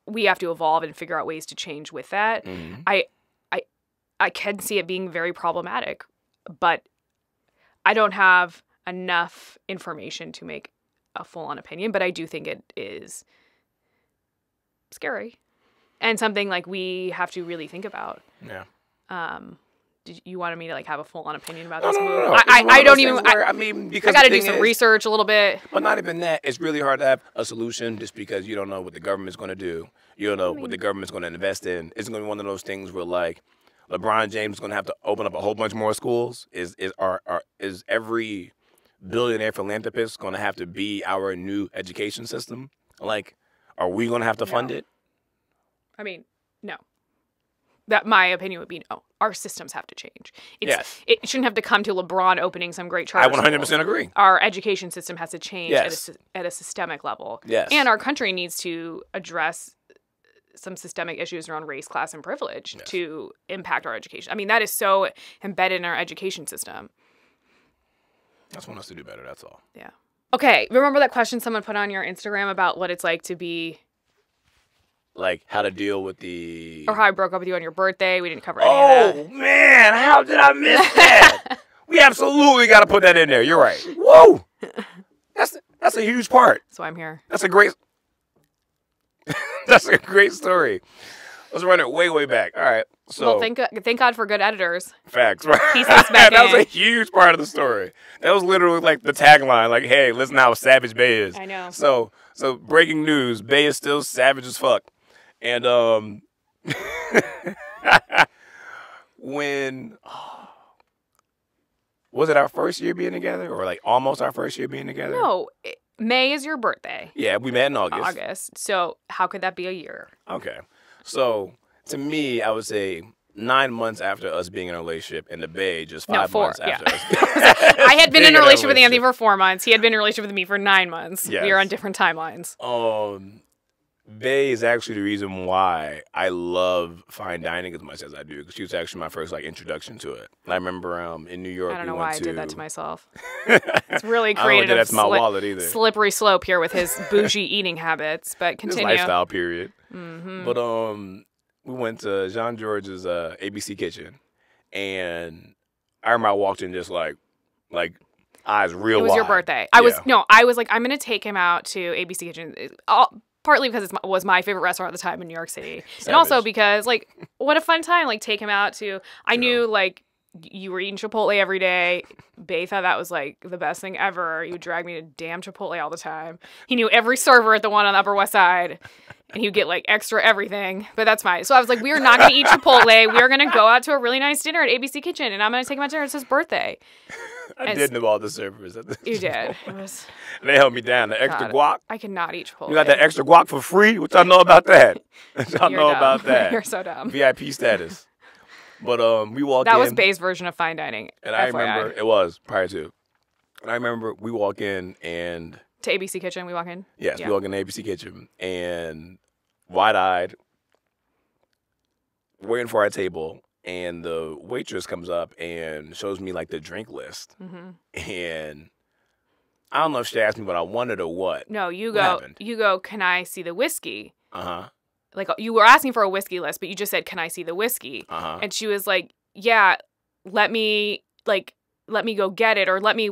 we have to evolve and figure out ways to change with that. I can see it being very problematic, but I don't have enough information to make a full-on opinion. But I do think it is scary and something like we have to really think about. Yeah. You wanted me to like have a full-on opinion about this move? No. I don't even. Because I got to do some research a little bit. But not even that. It's really hard to have a solution just because you don't know what the government's going to do. You don't know what the government's going to invest in. It's going to be one of those things where like LeBron James is going to have to open up a whole bunch more schools. Is every billionaire philanthropist going to have to be our new education system? Like, are we going to have to fund it? I mean, no. That my opinion would be no. Our systems have to change. It shouldn't have to come to LeBron opening some great charter I 100% agree. Our education system has to change at a systemic level. Yes. And our country needs to address some systemic issues around race, class, and privilege to impact our education. I mean, that is so embedded in our education system. I just want us to do better, that's all. Yeah. Okay, remember that question someone put on your Instagram about what it's like to be... Like, how to deal with the... Or how I broke up with you on your birthday. We didn't cover any of that. Oh, man. How did I miss that? We absolutely got to put that in there. You're right. Whoa. That's a huge part. So I'm here. That's a great... That's a great story. Let's run it way, way back. All right. So, well, thank God for good editors. Facts, right? Piece this back That in. was a huge part of the story. That was literally like the tagline. Like, hey, listen how savage Bay is. I know. So breaking news. Bay is still savage as fuck. And when was it our first year being together, or like almost our first year being together? No, May is your birthday. Yeah, we met in August. So how could that be a year? Okay, so to me, I would say 9 months after us being in a relationship, and the Bay just 5 months after us. I had been in a relationship with Anthony for 4 months. He had been in a relationship with me for 9 months. Yes. We are on different timelines. Bay is actually the reason why I love fine dining as much as I do, because she was actually my first like introduction to it. I remember in New York. I don't know why I did that to myself. It's really created I don't think that's my wallet either. Slippery slope here with his bougie eating habits. But continue. His lifestyle period. But we went to Jean George's ABC Kitchen, and I remember I walked in just like eyes real wide. It was your birthday. I was like, I'm gonna take him out to ABC Kitchen. Partly because it was my favorite restaurant at the time in New York City. Savage. And also because, like, what a fun time, like, take him out to... I knew, like, you were eating Chipotle every day. Bae thought that was, like, the best thing ever. He would drag me to damn Chipotle all the time. He knew every server at the one on the Upper West Side. And he would get, like, extra everything. But that's fine. So I was like, we are not going to eat Chipotle. We are going to go out to a really nice dinner at ABC Kitchen. And I'm going to take him out to dinner. It's his birthday. I did know all the servers. You did. It was... They held me down. The extra guac. I cannot eat Chipotle. You got that extra guac for free? What y'all know about that? Y'all know about that. You're so dumb. VIP status. But we walked in. That was Bay's version of fine dining. And I remember, it was, prior to. And I remember we walk in, and To ABC Kitchen, we walk in? Yes, we walk in the ABC Kitchen, and wide-eyed, waiting for our table, and the waitress comes up and shows me, like, the drink list. And I don't know if she asked me what I wanted or what. No, you happened? go, can I see the whiskey? Uh-huh. Like, you were asking for a whiskey list, but you just said, can I see the whiskey? Uh-huh. And she was like, yeah, let me go get it, or let me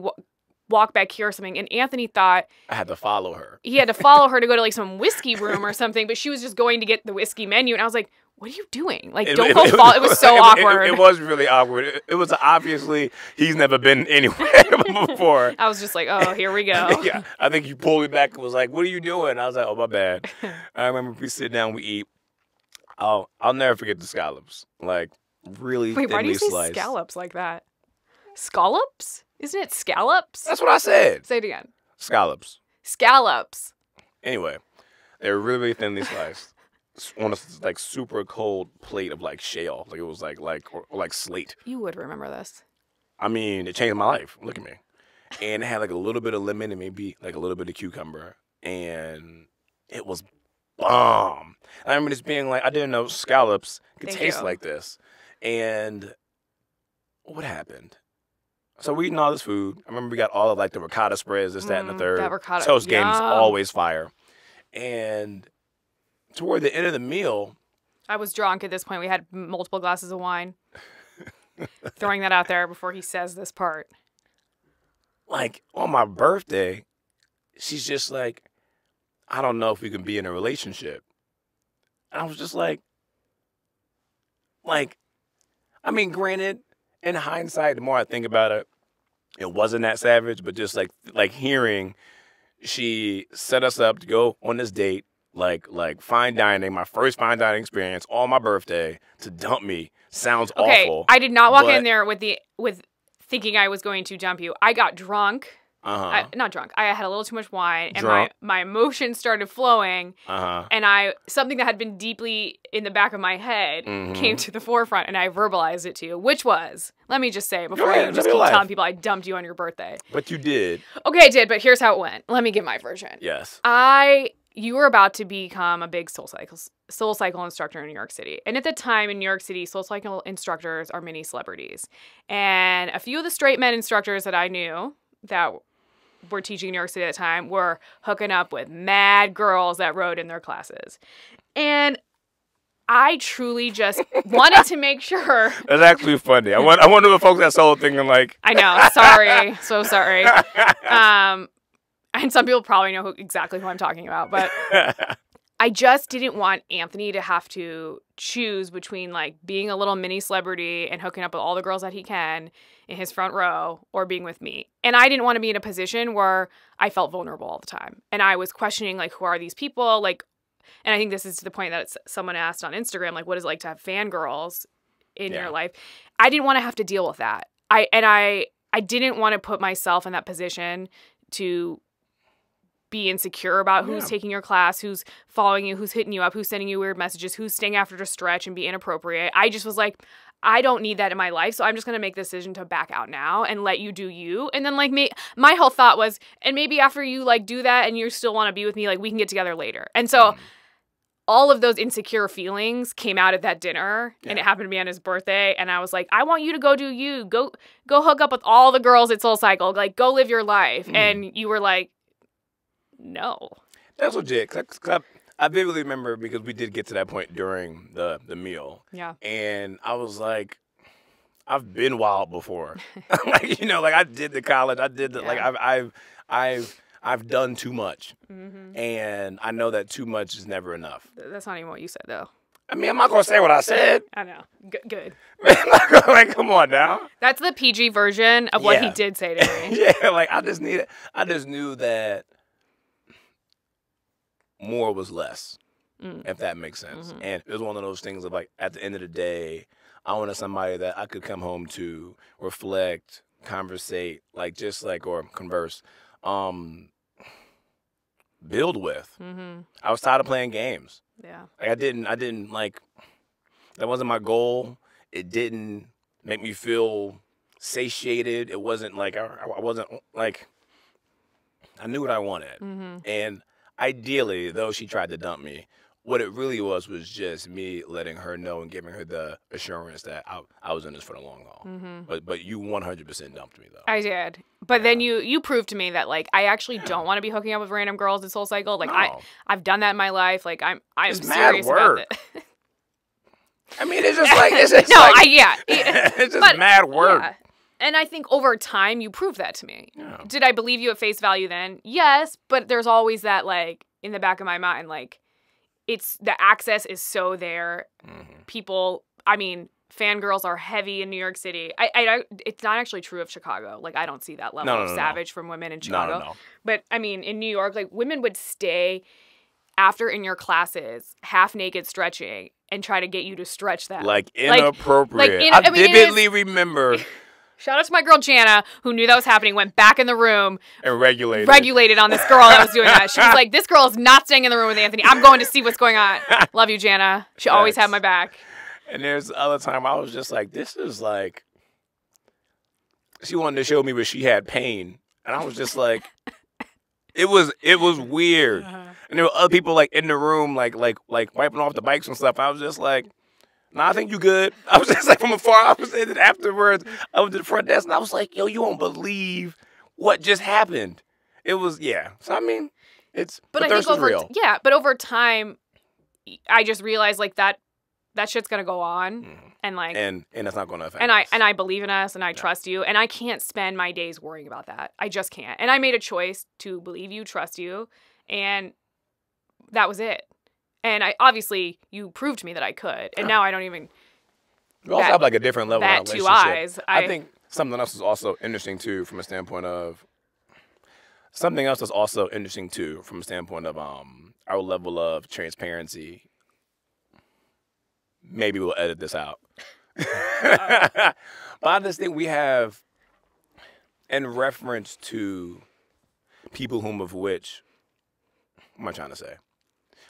walk back here or something. And Anthony thought I had to follow her. He had to follow her to go to like some whiskey room or something, but she was just going to get the whiskey menu. And I was like, what are you doing? Like, don't go follow. It was so awkward. It was really awkward. It was obviously he's never been anywhere before. I was just like, oh, here we go. Yeah, I think you pulled me back and was like, what are you doing? I was like, oh, my bad. I remember we sit down, we eat. I'll never forget the scallops. Like, really Wait, why do you say sliced. scallops like that? Scallops? Isn't it scallops? That's what I said. Say it again. Scallops. Scallops. Anyway, they were really, really thinly sliced on a like super cold plate of like shale. Like it was like slate. You would remember this. I mean, it changed my life. Look at me. And it had like a little bit of lemon and maybe like a little bit of cucumber. And it was bomb. I remember just being like, I didn't know scallops could taste like this. And what happened? So we eating all this food. I remember we got all of like the ricotta spreads, this, that, and the third. That ricotta. Toast game's always fire. And toward the end of the meal, I was drunk at this point. We had multiple glasses of wine. Throwing that out there before he says this part. Like on my birthday, she's just like, I don't know if we can be in a relationship. And I was just like, I mean, granted, in hindsight, the more I think about it, it wasn't that savage, but just like hearing she set us up to go on this date, like fine dining, my first fine dining experience on my birthday, to dump me sounds awful. I did not walk in there with thinking I was going to dump you. I got drunk. Not drunk. I had a little too much wine, and my emotions started flowing. And something that had been deeply in the back of my head came to the forefront, and I verbalized it to you, which was, let me just say, before you just keep telling people I dumped you on your birthday. But you did. Okay, I did, but here's how it went. Let me give my version. Yes. You were about to become a big SoulCycle instructor in New York City. And at the time in New York City, SoulCycle instructors are mini celebrities. And a few of the straight men instructors that I knew that were teaching in New York City at the time were hooking up with mad girls that rode in their classes. And I truly just wanted to make sure. That's actually funny. I wonder the folks that Soul thinking like. I know. Sorry. So sorry. And some people probably know exactly who I'm talking about, but I just didn't want Anthony to have to choose between like being a little mini celebrity and hooking up with all the girls that he can in his front row or being with me. And I didn't want to be in a position where I felt vulnerable all the time. And I was questioning like, who are these people? Like, and I think this is to the point that someone asked on Instagram, like, what is it like to have fangirls in your life? I didn't want to have to deal with that. I didn't want to put myself in that position to be insecure about who's taking your class, who's following you, who's hitting you up, who's sending you weird messages, who's staying after to stretch and be inappropriate. I just was like, I don't need that in my life, so I'm just going to make the decision to back out now and let you do you. And then like my whole thought was, and maybe after you like do that and you still want to be with me, like we can get together later. And so all of those insecure feelings came out at that dinner, and it happened to be on his birthday. And I was like, I want you to go do you. Go hook up with all the girls at SoulCycle. Like, go live your life. And you were like, no. That's legit. Cause I vividly remember because we did get to that point during the meal. Yeah. And I was like, I've been wild before. Like, like I did the college. I did the like I've done too much. And I know that too much is never enough. That's not even what you said though. I mean, I'm not gonna say what I said. I know. Good. Like, come on now. That's the PG version of what he did say to me. Yeah, like I just knew that more was less, if that makes sense. And it was one of those things of like, at the end of the day, I wanted somebody that I could come home to, reflect, conversate, like just like, or converse, build with. I was tired of playing games. Yeah. Like I didn't like, that wasn't my goal. It didn't make me feel satiated. It wasn't like, I wasn't like, I knew what I wanted. And ideally, though she tried to dump me, what it really was just me letting her know and giving her the assurance that I was in this for the long haul. But you 100% dumped me, though. I did. But then you proved to me that, like, I actually don't want to be hooking up with random girls this whole cycle. Like, I've done that in my life. Like, I'm serious about it. I mean, it's just like, it's just mad work. Yeah. And I think over time, you proved that to me. Yeah. Did I believe you at face value then? Yes, but there's always that, like, in the back of my mind, like, the access is so there. People, I mean, fangirls are heavy in New York City. It's not actually true of Chicago. Like, I don't see that level of savage from women in Chicago. No. But, I mean, in New York, like, women would stay after in your classes, half naked stretching, and try to get you to stretch them. Like, inappropriate. I vividly remember... Shout out to my girl Jana, who knew that was happening, went back in the room and regulated on this girl that was doing that. She was like, this girl is not staying in the room with Anthony. I'm going to see what's going on. Love you, Jana. She always had my back. And there's the other time I was just like, this is like, she wanted to show me where she had pain. And I was just like, it was weird. And there were other people like in the room, like wiping off the bikes and stuff. I was just like, nah, I think you good. I was just like from afar. I was in it afterwards. I went to the front desk and I was like, yo, you won't believe what just happened. It was, yeah. So I mean, but I think real. Yeah, but over time, I just realized like that shit's gonna go on, and like, and it's not gonna affect. And I believe in us, and I trust you, and I can't spend my days worrying about that. I just can't. And I made a choice to believe you, trust you, and that was it. And obviously, you proved to me that I could. And now I don't even... We also have like a different level of relationship. 2 eyes. I think something else is also interesting, too, from a standpoint of... Something else is also interesting, too, from a standpoint of our level of transparency. Maybe we'll edit this out. But I just think we have, in reference to people whom of which... What am I trying to say?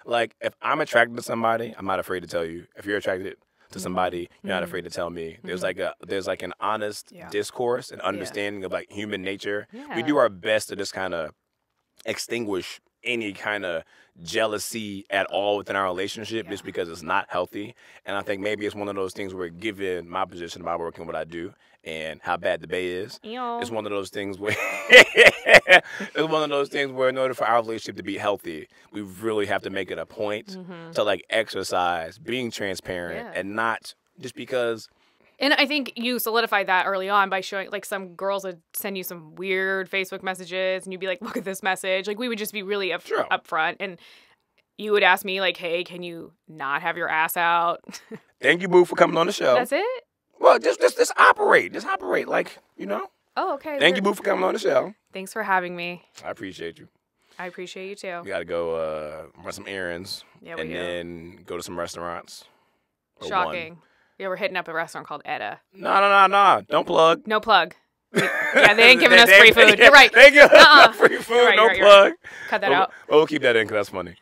Like, if I'm attracted to somebody, I'm not afraid to tell you. If you're attracted to somebody, you're not afraid to tell me. There's like an honest discourse and understanding of like human nature. Yeah. We do our best to just kind of extinguish any kind of jealousy at all within our relationship just because it's not healthy. And I think maybe it's one of those things where, given my position about working what I do and how bad the Bay is, it's one of those things where in order for our relationship to be healthy, we really have to make it a point to like exercise being transparent and not just because. And I think you solidified that early on by showing, like, some girls would send you some weird Facebook messages, and you'd be like, look at this message. Like, we would just be really upfront. And you would ask me, like, hey, can you not have your ass out? Thank you, Bout, for coming on the show. That's it? Well, just operate. Just operate, like, you know. Oh, okay. Thank you, Bout, for coming on the show. Thanks for having me. I appreciate you. I appreciate you, too. We got to go run some errands. Yeah, we do. And then go to some restaurants. Shocking. Yeah, we're hitting up a restaurant called Etta. No. Don't plug. No plug. Yeah, they ain't giving us free food. You're right. They give us free food. No plug. Cut that out. Well, we'll keep that in because that's funny.